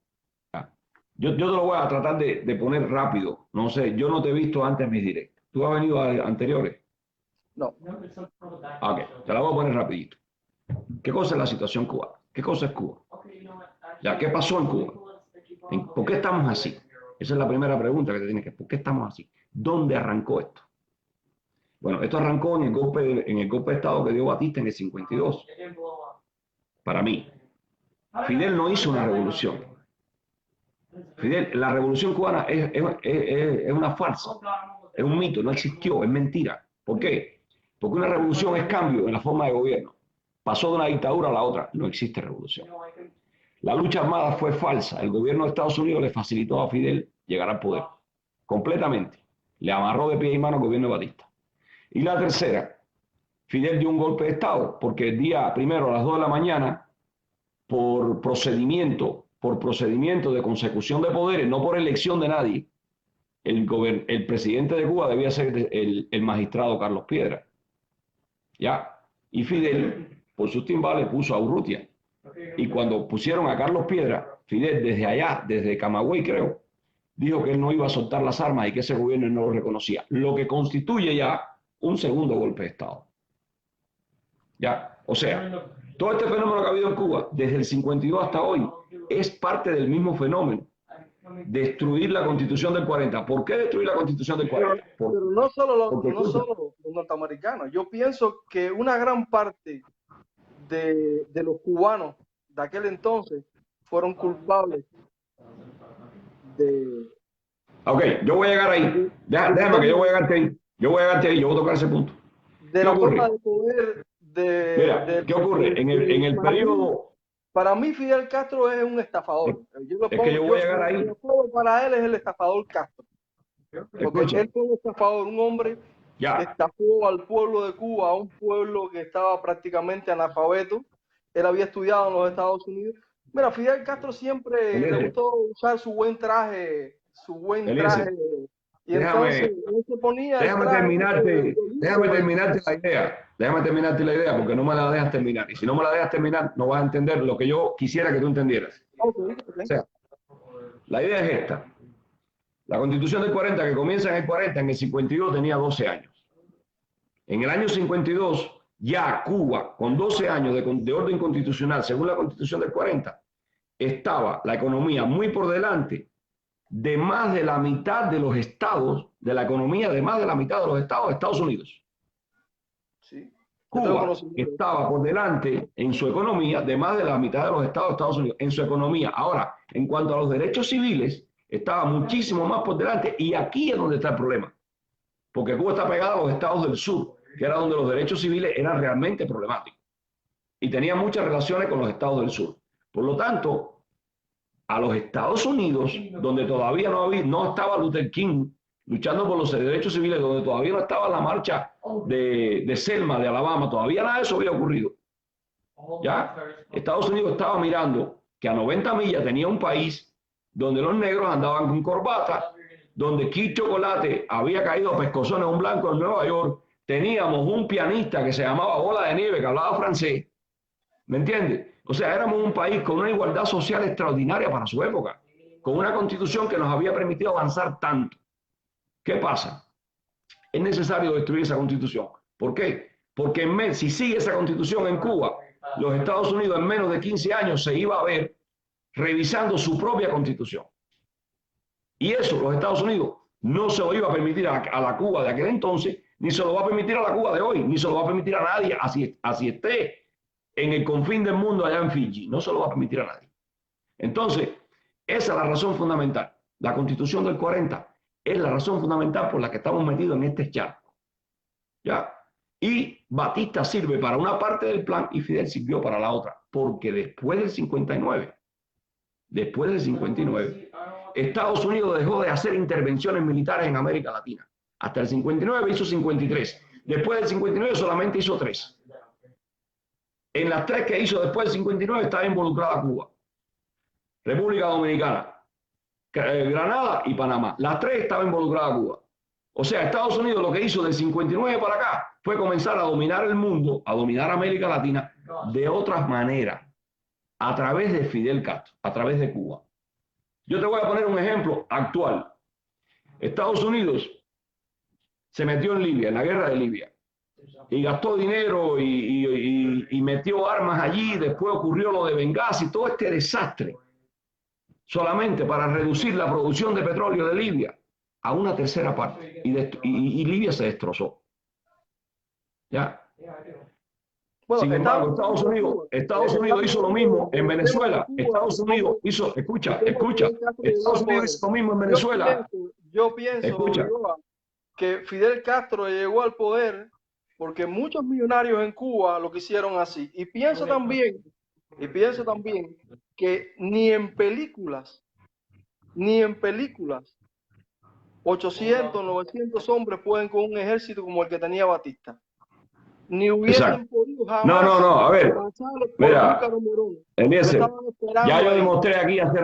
Yo te lo voy a tratar de poner rápido. No sé, yo no te he visto antes en mis directas. ¿Tú has venido a anteriores? No. Ok, te la voy a poner rapidito. ¿Qué cosa es la situación cubana? ¿Qué cosa es Cuba? Ya, ¿qué pasó en Cuba? ¿Por qué estamos así? Esa es la primera pregunta que te tienes que hacer. ¿Por qué estamos así? ¿Dónde arrancó esto? Bueno, esto arrancó en el golpe de Estado que dio Batista en el 52. Para mí, Fidel no hizo una revolución. Fidel, la revolución cubana es una farsa, es un mito, no existió, es mentira. ¿Por qué? Porque una revolución es cambio en la forma de gobierno. Pasó de una dictadura a la otra, no existe revolución. La lucha armada fue falsa. El gobierno de Estados Unidos le facilitó a Fidel llegar al poder, completamente. Le amarró de pie y mano al gobierno de Batista. Y la tercera, Fidel dio un golpe de Estado, porque el día primero a las 2 de la mañana, por procedimiento de consecución de poderes, no por elección de nadie, el presidente de Cuba debía ser el magistrado Carlos Piedra. ¿Ya? Y Fidel, por sus timbales, puso a Urrutia. Y cuando pusieron a Carlos Piedra, Fidel desde allá, desde Camagüey creo, dijo que él no iba a soltar las armas y que ese gobierno no lo reconocía, lo que constituye ya un segundo golpe de Estado. ¿Ya? O sea, todo este fenómeno que ha habido en Cuba, desde el 52 hasta hoy, es parte del mismo fenómeno. Destruir la Constitución del 40. ¿Por qué destruir la Constitución del 40? Pero no solo los norteamericanos. Yo pienso que una gran parte de los cubanos de aquel entonces fueron culpables de... Ok, yo voy a llegar ahí. Déjame que yo voy a llegarte ahí. Yo voy a tocar ese punto. De la forma de poder de... Mira, ¿qué ocurre? En el periodo... Para mí Fidel Castro es un estafador. Yo voy a llegar ahí. Para él es el estafador Castro. Porque él fue un estafador, un hombre que estafó al pueblo de Cuba, a un pueblo que estaba prácticamente analfabeto. Él había estudiado en los Estados Unidos, Mira, Fidel Castro siempre le Eliezer, gustó usar su buen traje, Eliezer, y entonces déjame, él se ponía el traje déjame y terminarte la idea. Déjame terminarte la idea porque no me la dejas terminar. Y si no me la dejas terminar, no vas a entender lo que yo quisiera que tú entendieras. ok, O sea, la idea es esta. La Constitución del 40, que comienza en el 40, en el 52 tenía 12 años. En el año 52, ya Cuba, con 12 años de orden constitucional, según la Constitución del 40, estaba la economía muy por delante de más de la mitad de los estados, de la economía de más de la mitad de los estados de Estados Unidos. sí, yo tengo Cuba conocimiento. estaba por delante en su economía de más de la mitad de los estados de Estados Unidos, en su economía. Ahora, en cuanto a los derechos civiles, estaba muchísimo más por delante y aquí es donde está el problema. Porque Cuba está pegada a los estados del sur, que era donde los derechos civiles eran realmente problemáticos. Y tenía muchas relaciones con los estados del sur. Por lo tanto, a los Estados Unidos, donde todavía no estaba Luther King luchando por los derechos civiles, donde todavía no estaba la marcha de Selma, de Alabama, todavía nada de eso había ocurrido. ¿Ya? Estados Unidos estaba mirando que a 90 millas tenía un país donde los negros andaban con corbata, donde Kid Chocolate había caído a pescozones a un blanco en Nueva York, teníamos un pianista que se llamaba Bola de Nieve, que hablaba francés, ¿me entiendes? O sea, éramos un país con una igualdad social extraordinaria para su época, con una constitución que nos había permitido avanzar tanto. ¿Qué pasa? Es necesario destruir esa constitución. ¿Por qué? Porque si sigue esa constitución en Cuba, los Estados Unidos en menos de 15 años se iba a ver revisando su propia constitución. Y eso los Estados Unidos no se lo iba a permitir a la Cuba de aquel entonces, ni se lo va a permitir a la Cuba de hoy, ni se lo va a permitir a nadie, así esté en el confín del mundo allá en Fiji. No se lo va a permitir a nadie. Entonces, esa es la razón fundamental. La Constitución del 40 es la razón fundamental por la que estamos metidos en este charco. ¿Ya? Y Batista sirve para una parte del plan y Fidel sirvió para la otra. Porque después del 59, Estados Unidos dejó de hacer intervenciones militares en América Latina. Hasta el 59 hizo 53. Después del 59 solamente hizo 3. En las 3 que hizo después del 59 estaba involucrada Cuba, República Dominicana, Granada y Panamá. Las 3 estaba involucrada Cuba. O sea, Estados Unidos lo que hizo del 59 para acá fue comenzar a dominar el mundo, a dominar América Latina de otras maneras, a través de Fidel Castro, a través de Cuba. Yo te voy a poner un ejemplo actual. Estados Unidos se metió en Libia, en la guerra de Libia, y gastó dinero y metió armas allí. Después ocurrió lo de Benghazi, todo este desastre, solamente para reducir la producción de petróleo de Libia a una tercera parte. Y Libia se destrozó. ¿Ya? Bueno, Sin embargo, Estados Unidos hizo lo mismo en Venezuela. Estados Unidos hizo, escucha, Estados Unidos hizo lo mismo en Venezuela. Yo pienso que Fidel Castro llegó al poder porque muchos millonarios en Cuba lo quisieron así. Y pienso también que ni en películas, 800, 900 hombres pueden con un ejército como el que tenía Batista. Ni hubiesen podido jamás. No, a ver. Mira, Eliezer, ya yo ahí. demostré aquí hace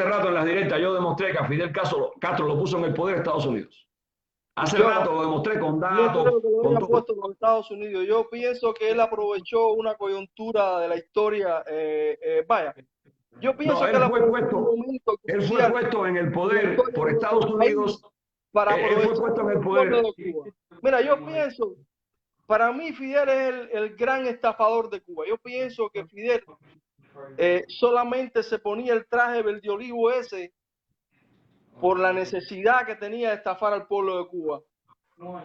rato en las directas, yo demostré que a Fidel Castro lo puso en el poder de Estados Unidos. Hace rato lo demostré con datos. Yo creo que lo haya puesto en los Estados Unidos. Yo pienso que él aprovechó una coyuntura de la historia. Yo pienso que él fue puesto en el poder por Estados Unidos. Él fue puesto en el poder. Mira, yo pienso, para mí Fidel es el gran estafador de Cuba. Yo pienso que Fidel solamente se ponía el traje verde olivo ese por la necesidad que tenía de estafar al pueblo de Cuba.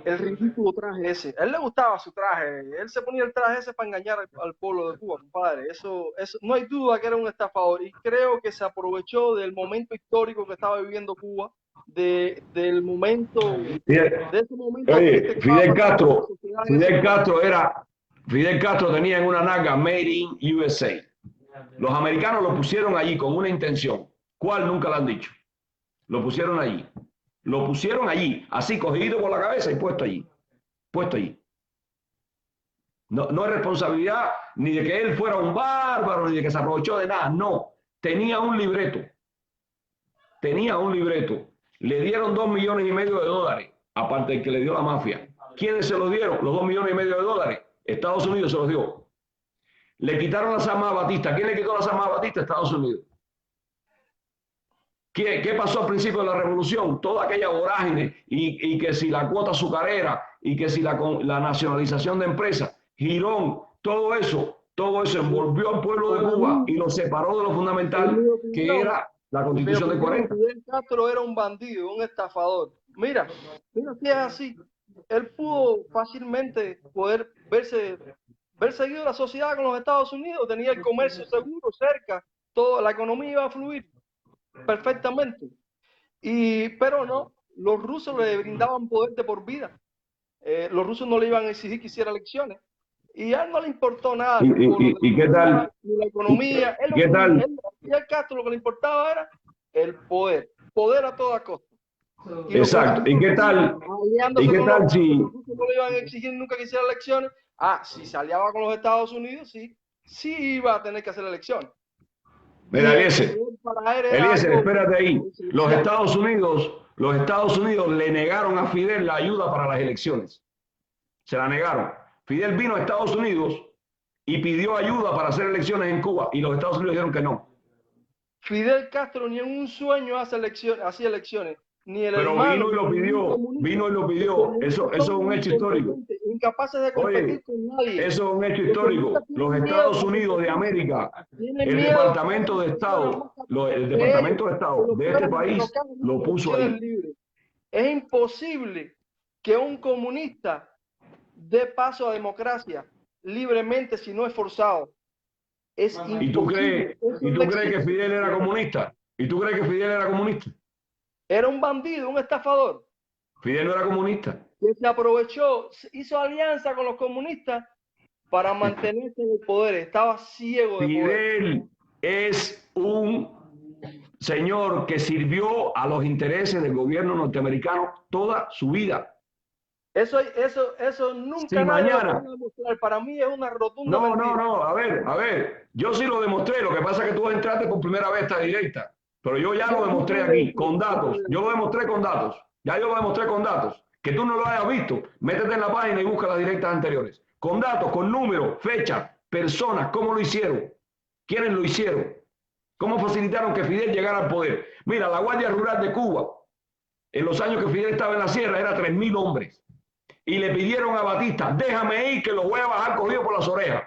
El ridículo traje ese. A él le gustaba su traje. Él se ponía el traje ese para engañar al pueblo de Cuba, compadre. Eso, no hay duda que era un estafador. Y creo que se aprovechó del momento histórico que estaba viviendo Cuba, del momento, de ese momento. Oye, Fidel Castro tenía en una nalga Made in USA. Los americanos lo pusieron allí con una intención. ¿Cuál? Nunca lo han dicho. Lo pusieron allí. Lo pusieron allí, así cogido por la cabeza y puesto allí. No, no es responsabilidad ni de que él fuera un bárbaro, ni de que se aprovechó de nada. No, tenía un libreto. Tenía un libreto. Le dieron $2,500,000, aparte del que le dio la mafia. ¿Quiénes se los dieron? Los $2,500,000. Estados Unidos se los dio. Le quitaron las armas a Batista. ¿Quién le quitó las armas a Batista? Estados Unidos. ¿Qué pasó al principio de la revolución? Toda aquella vorágine y que si la cuota azucarera y que si la nacionalización de empresas, Girón, todo eso envolvió al pueblo de Cuba y lo separó de lo fundamental que era la Constitución de 40. Fidel Castro era un bandido, un estafador. Mira si es así. Él pudo fácilmente poder ver seguido la sociedad con los Estados Unidos, tenía el comercio seguro cerca, toda la economía iba a fluir perfectamente. Pero no, los rusos le brindaban poder de por vida. Los rusos no le iban a exigir que hiciera elecciones. Y a él no le importó nada. ¿Y qué tal? Ni la economía. ¿Qué tal? Y al Castro lo que le importaba era el poder. Poder a toda costa. Exacto. ¿Y qué tal? ¿Y qué tal si los rusos no le iban a exigir nunca que hiciera elecciones? Si se aliaba con los Estados Unidos, sí iba a tener que hacer elecciones. Mira, Eliezer, espérate ahí. Los Estados Unidos le negaron a Fidel la ayuda para las elecciones. Se la negaron. Fidel vino a Estados Unidos y pidió ayuda para hacer elecciones en Cuba y los Estados Unidos dijeron que no. Fidel Castro ni en un sueño hacía elecciones. Ni el Pero hermano, vino y lo pidió. Eso es un hecho histórico. Incapaces de competir con nadie. Eso es un hecho histórico. Los Estados Unidos de América, el Departamento de Estado de este país lo puso ahí. Es imposible que un comunista dé paso a democracia libremente si no es forzado. Es imposible. ¿Y tú crees que Fidel era comunista? ¿Y tú crees que Fidel era comunista? Era un bandido, un estafador. Fidel no era comunista. Que se aprovechó, hizo alianza con los comunistas para mantenerse en el poder. Estaba ciego de poder. Fidel es un señor que sirvió a los intereses del gobierno norteamericano toda su vida. Eso nunca si mañana, lo puede demostrar. Para mí es una rotunda mentira. No, a ver, yo sí lo demostré. Lo que pasa es que tú entraste por primera vez a esta directa. Pero yo ya lo demostré aquí, con datos. Yo lo demostré con datos. Ya yo lo demostré con datos. Que tú no lo hayas visto, métete en la página y busca las directas anteriores. Con datos, con números, fechas, personas, cómo lo hicieron, quiénes lo hicieron, cómo facilitaron que Fidel llegara al poder. Mira, la Guardia Rural de Cuba, en los años que Fidel estaba en la sierra, era 3.000 hombres. Y le pidieron a Batista, déjame ir que los voy a bajar cogido por las orejas.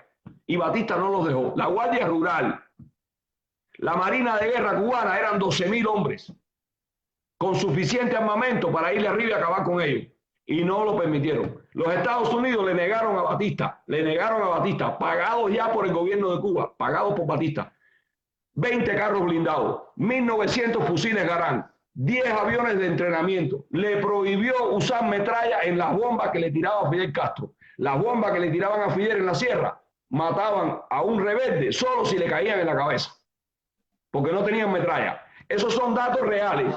Y Batista no los dejó. La Guardia Rural, la Marina de Guerra cubana eran 12.000 hombres con suficiente armamento para irle arriba y acabar con ellos. Y no lo permitieron. Los Estados Unidos le negaron a Batista, pagados ya por el gobierno de Cuba, pagados por Batista. 20 carros blindados, 1.900 fusiles Garand, 10 aviones de entrenamiento. Le prohibió usar metralla en las bombas que le tiraba a Fidel Castro. Las bombas que le tiraban a Fidel en la sierra mataban a un rebelde solo si le caían en la cabeza, porque no tenían metralla. Esos son datos reales.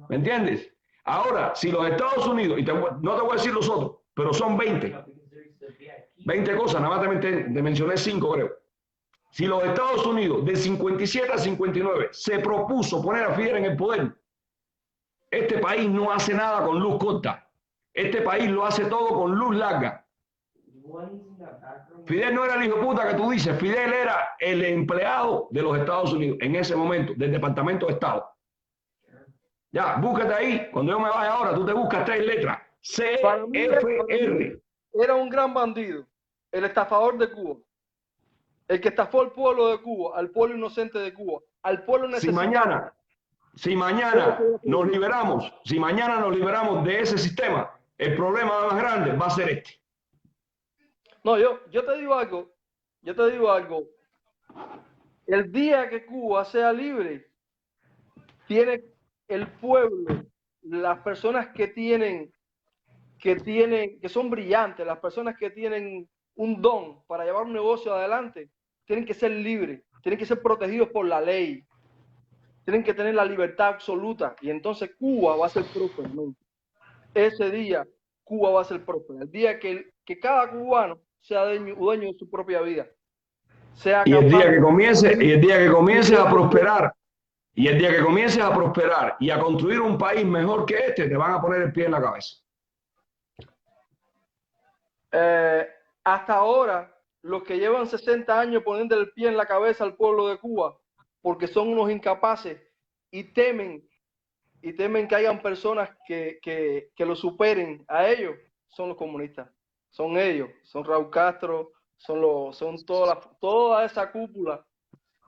¿Me entiendes? Ahora, si los Estados Unidos, y no te voy a decir los otros, pero son 20 cosas, nada más te mencioné 5, creo. Si los Estados Unidos, de 57 a 59, se propuso poner a Fidel en el poder, este país no hace nada con luz corta. Este país lo hace todo con luz larga. Fidel no era el hijo de puta que tú dices, Fidel era el empleado de los Estados Unidos en ese momento, del Departamento de Estado. Ya, búscate ahí, cuando yo me vaya ahora, tú te buscas 3 letras, CFR. Era un gran bandido, el estafador de Cuba, el que estafó al pueblo de Cuba, al pueblo inocente de Cuba, al pueblo necesitado. Si mañana nos liberamos de ese sistema, el problema más grande va a ser este. No, yo te digo algo, el día que Cuba sea libre, tiene el pueblo, las personas que son brillantes, las personas que tienen un don para llevar un negocio adelante, tienen que ser libres, tienen que ser protegidos por la ley, tienen que tener la libertad absoluta, y entonces Cuba va a ser próspera. Ese día Cuba va a ser próspera, el día que cada cubano sea dueño de su propia vida. Sea Y el día capaz que comience, y el día que comiences a de... prosperar, y el día que comiences a prosperar y a construir un país mejor que este, te van a poner el pie en la cabeza. Hasta ahora, los que llevan 60 años poniendo el pie en la cabeza al pueblo de Cuba, porque son unos incapaces y temen que hayan personas que lo superen a ellos, son los comunistas. Son ellos, son Raúl Castro, son toda esa cúpula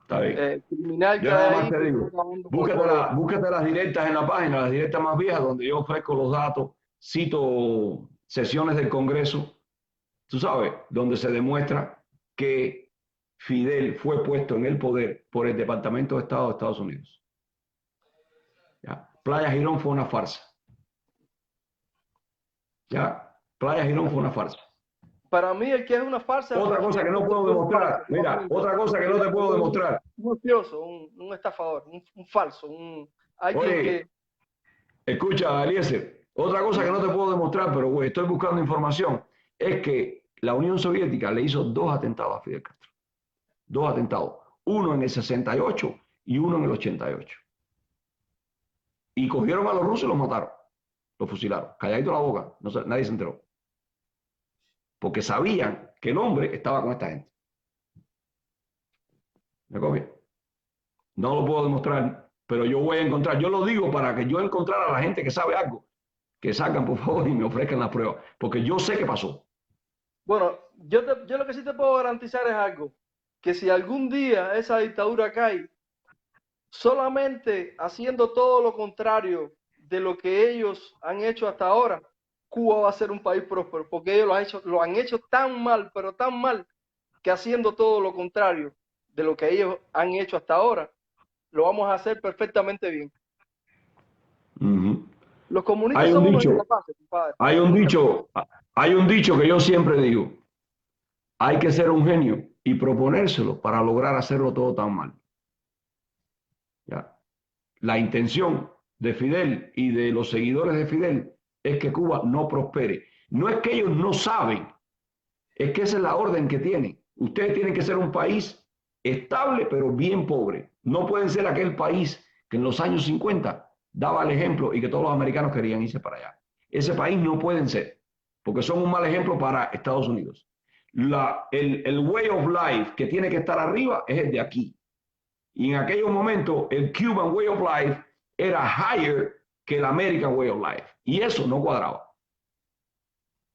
Está bien. criminal Yo que hay nada más ahí te que está digo, acabando con el pueblo. búscate las directas en la página, las directas más viejas, donde yo ofrezco los datos, cito sesiones del Congreso, tú sabes, donde se demuestra que Fidel fue puesto en el poder por el Departamento de Estado de Estados Unidos. ¿Ya? Playa Girón fue una farsa. ¿Ya? Playa Girón fue una farsa. Para mí, el que es una farsa Otra cosa que no puedo demostrar, mira, otra cosa que no te puedo demostrar. Un ocioso, un estafador, un falso, alguien Oye, que... escucha, Eliezer, otra cosa que no te puedo demostrar, pero güey, estoy buscando información, es que la Unión Soviética le hizo 2 atentados a Fidel Castro. 2 atentados. Uno en el 68 y uno en el 88. Y cogieron a los rusos y los mataron. Los fusilaron. Calladito la boca. No, nadie se enteró. Porque sabían que el hombre estaba con esta gente. ¿Me copia? No lo puedo demostrar, pero yo voy a encontrar. Yo lo digo para que yo encontrara a la gente que sabe algo. Que salgan, por favor, y me ofrezcan las pruebas. Porque yo sé que pasó. Bueno, yo lo que sí te puedo garantizar es algo. Que si algún día esa dictadura cae, solamente haciendo todo lo contrario de lo que ellos han hecho hasta ahora, Cuba va a ser un país próspero, porque ellos lo han hecho tan mal, pero tan mal, que haciendo todo lo contrario de lo que ellos han hecho hasta ahora, lo vamos a hacer perfectamente bien. Los comunistas son unos incapaces, compadre. Hay un dicho que yo siempre digo. Hay que ser un genio y proponérselo para lograr hacerlo todo tan mal. ¿Ya? La intención de Fidel y de los seguidores de Fidel es que Cuba no prospere. No es que ellos no saben, es que esa es la orden que tienen. Ustedes tienen que ser un país estable pero bien pobre. No pueden ser aquel país que en los años 50 daba el ejemplo y que todos los americanos querían irse para allá. Ese país no pueden ser, porque son un mal ejemplo para Estados Unidos. El way of life que tiene que estar arriba es el de aquí. Y en aquellos momentos el Cuban way of life era higher que el American way of life. Y eso no cuadraba.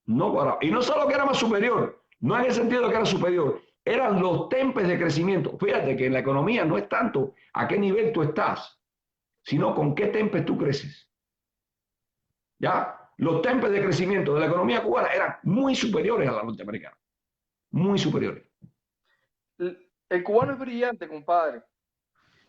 No cuadraba. Y no solo que era más superior, no en el sentido de que era superior, eran los tempos de crecimiento. Fíjate que en la economía no es tanto a qué nivel tú estás, sino con qué tempos tú creces. ¿Ya? Los tempos de crecimiento de la economía cubana eran muy superiores a la norteamericana. Muy superiores. El cubano es brillante, compadre.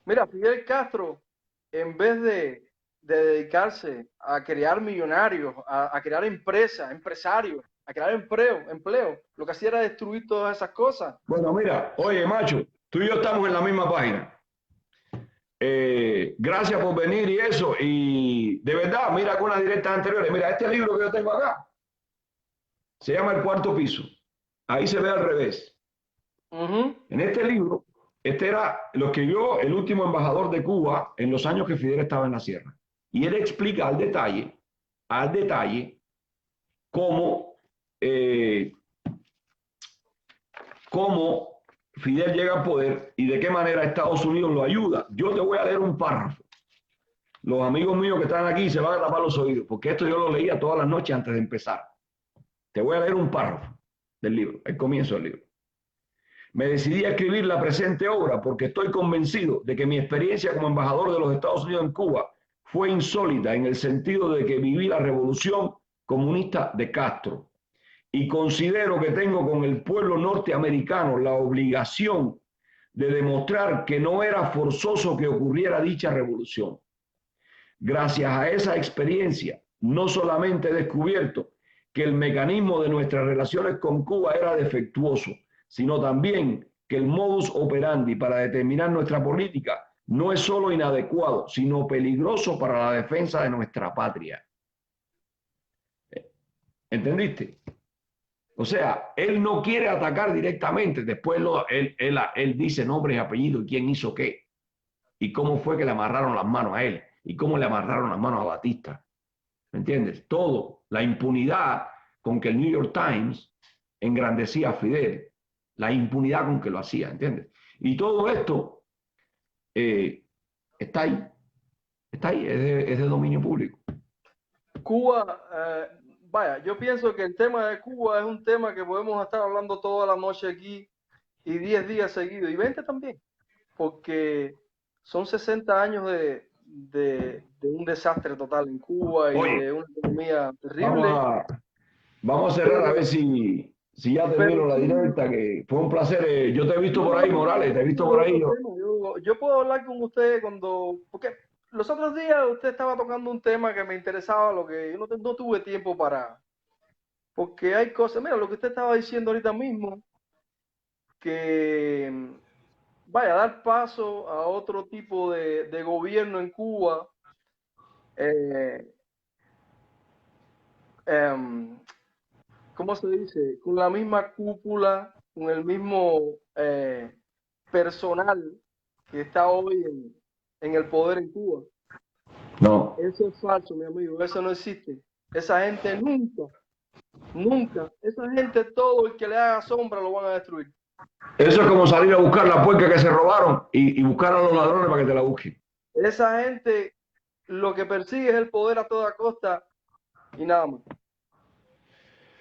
Mira, Fidel Castro, en vez de dedicarse a crear millonarios, a crear empresas, empresarios, a crear empleo, lo que hacía era destruir todas esas cosas. Bueno, mira, oye, macho, tú y yo estamos en la misma página. Gracias por venir y eso. Y de verdad, mira con las directas anteriores. Mira, este libro que yo tengo acá se llama El Cuarto Piso. Ahí se ve al revés. En este libro, este era lo escribió el último embajador de Cuba en los años que Fidel estaba en la sierra. Y él explica al detalle, cómo Fidel llega al poder y de qué manera Estados Unidos lo ayuda. Yo te voy a leer un párrafo. Los amigos míos que están aquí se van a tapar los oídos, porque esto yo lo leía todas las noches antes de empezar. Te voy a leer un párrafo del libro, el comienzo del libro. Me decidí a escribir la presente obra porque estoy convencido de que mi experiencia como embajador de los Estados Unidos en Cuba fue insólita en el sentido de que viví la revolución comunista de Castro y considero que tengo con el pueblo norteamericano la obligación de demostrar que no era forzoso que ocurriera dicha revolución. Gracias a esa experiencia, no solamente he descubierto que el mecanismo de nuestras relaciones con Cuba era defectuoso, sino también que el modus operandi para determinar nuestra política no es solo inadecuado, sino peligroso para la defensa de nuestra patria. ¿Entendiste? O sea, él no quiere atacar directamente. Después él dice nombre y apellido y quién hizo qué. Y cómo fue que le amarraron las manos a él. Y cómo le amarraron las manos a Batista. ¿Me entiendes? Todo. La impunidad con que el New York Times engrandecía a Fidel. La impunidad con que lo hacía. ¿Entiendes? Y todo esto está ahí. Está ahí. Es de dominio público. Cuba, vaya, yo pienso que el tema de Cuba es un tema que podemos estar hablando toda la noche aquí y 10 días seguidos, y 20 también, porque son 60 años de un desastre total en Cuba y Oye, de una economía terrible. Vamos a cerrar a ver si ya termino la directa, que fue un placer. Yo te he visto por ahí, Morales, te he visto por ahí. Yo puedo hablar con usted porque los otros días usted estaba tocando un tema que me interesaba, lo que yo no tuve tiempo porque hay cosas, mira, lo que usted estaba diciendo ahorita mismo, que vaya a dar paso a otro tipo de gobierno en Cuba, ¿cómo se dice? Con la misma cúpula, con el mismo personal que está hoy en el poder en Cuba. No. Eso es falso, mi amigo, eso no existe. Esa gente nunca, esa gente, todo el que le haga sombra lo van a destruir. Eso es como salir a buscar la puerca que se robaron y buscar a los ladrones para que te la busquen. Esa gente lo que persigue es el poder a toda costa y nada más.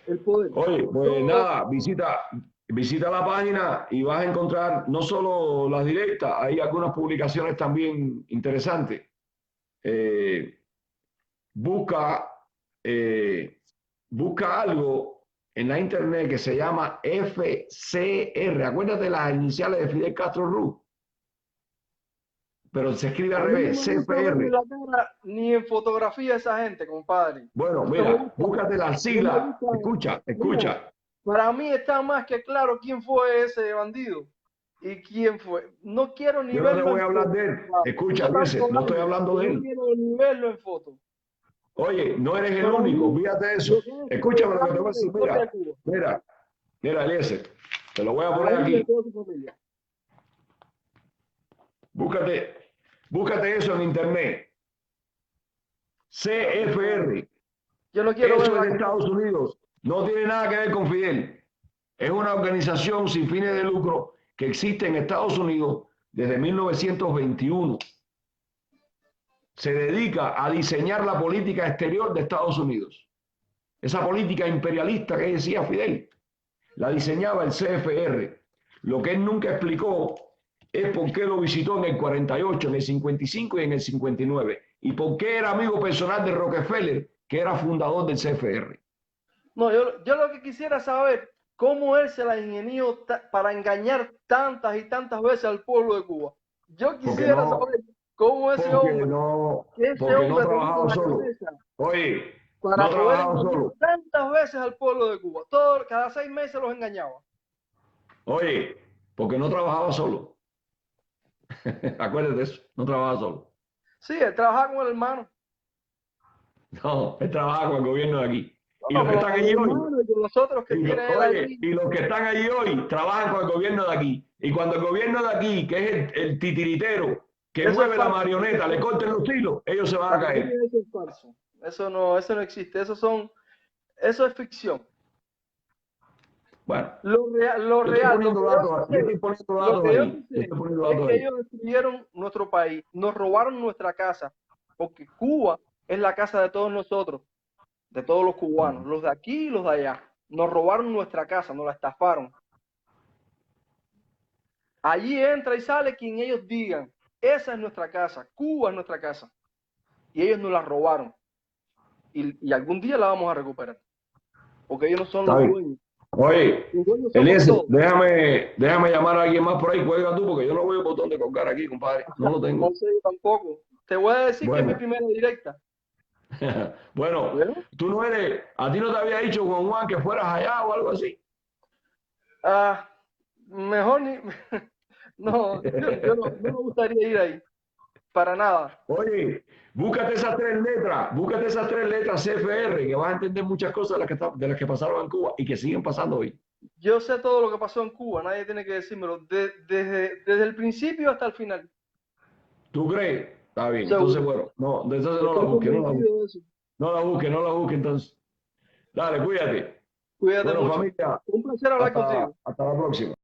El poder. Oye, pues nada, visita la página y vas a encontrar no solo las directas, hay algunas publicaciones también interesantes. Busca, busca algo en la internet que se llama FCR. Acuérdate las iniciales de Fidel Castro Ruz, pero se escribe al A mí no revés, me gusta verle CFR. la cara ni en fotografía a esa gente, compadre. Bueno, No me mira, gusta, búscate las no me siglas. gusta. Mira, Escucha. para mí está más que claro quién fue ese bandido y quién fue. No quiero ni Yo no te verlo voy en a hablar foto, de él. compadre. Escucha, Yo Eliezer, tantos no estoy años hablando que de no él. quiero ni verlo en foto. Oye, no eres el Para único, mí, fíjate de eso. lo que es Escúchame lo que te voy a la decir. historia de Cuba. Mira, Eliezer, te lo voy a poner Ahí y en aquí. toda su familia. Búscate eso en internet. CFR. Yo no quiero ver Eso es la de cara. Estados Unidos. No tiene nada que ver con Fidel. Es una organización sin fines de lucro que existe en Estados Unidos desde 1921. Se dedica a diseñar la política exterior de Estados Unidos. Esa política imperialista que decía Fidel, la diseñaba el CFR. Lo que él nunca explicó es por qué lo visitó en el 48, en el 55 y en el 59. Y por qué era amigo personal de Rockefeller, que era fundador del CFR. No, yo lo que quisiera saber, cómo él se la ingenió para engañar tantas y tantas veces al pueblo de Cuba. Yo Porque quisiera saber cómo ese hombre, porque no tenía en trabajaba la solo. cabeza Oye, no para poder trabajaba engañar solo. tantas veces al pueblo de Cuba. Cada 6 meses los engañaba. Oye, porque no trabajaba solo. Acuérdate de eso, no trabajaba solo. Sí, él trabajaba con el hermano. No, él trabajaba con el gobierno de aquí. Y No, los que están con el allí hoy, hermano y con los otros que tiene él oye, allí. y los que están allí hoy trabajan con el gobierno de aquí. Y cuando el gobierno de aquí, que es el titiritero, que Eso es mueve la falso. marioneta, le corten los hilos, ellos se van a Para mí caer. eso es falso. Eso no existe. Eso es ficción. Bueno, Lo yo estoy real, poniendo datos, yo estoy poniendo lo datos que yo ahí. Yo sé estoy poniendo es datos que ahí. ellos destruyeron nuestro país, nos robaron nuestra casa, porque Cuba es la casa de todos nosotros, de todos los cubanos, los de aquí y los de allá. Nos robaron nuestra casa, nos la estafaron. Allí entra y sale quien ellos digan, esa es nuestra casa, Cuba es nuestra casa. Y ellos nos la robaron. Y algún día la vamos a recuperar, porque ellos no son Está los bien. dueños. Oye, Los dueños somos Eliezer, todos. déjame llamar a alguien más por ahí, cuelga tú, porque yo no veo el botón de colgar aquí, compadre. No lo tengo. No sé yo tampoco. Te voy a decir que es mi Bueno, primera directa. bueno, Bueno, tú no eres, a ti no te había dicho Juan que fueras allá o algo así. mejor ni. No, yo no me gustaría ir ahí. para nada. Oye, búscate esas 3 letras CFR, que vas a entender muchas cosas de las que pasaron en Cuba y que siguen pasando hoy. Yo sé todo lo que pasó en Cuba, nadie tiene que decírmelo, desde el principio hasta el final. ¿Tú crees? Está bien, Seguro. entonces bueno, no, entonces no la Estoy busques, convencido de eso. no la busques entonces. Dale, cuídate. Cuídate Bueno, mucho. familia, Un placer hablar contigo. hasta la próxima.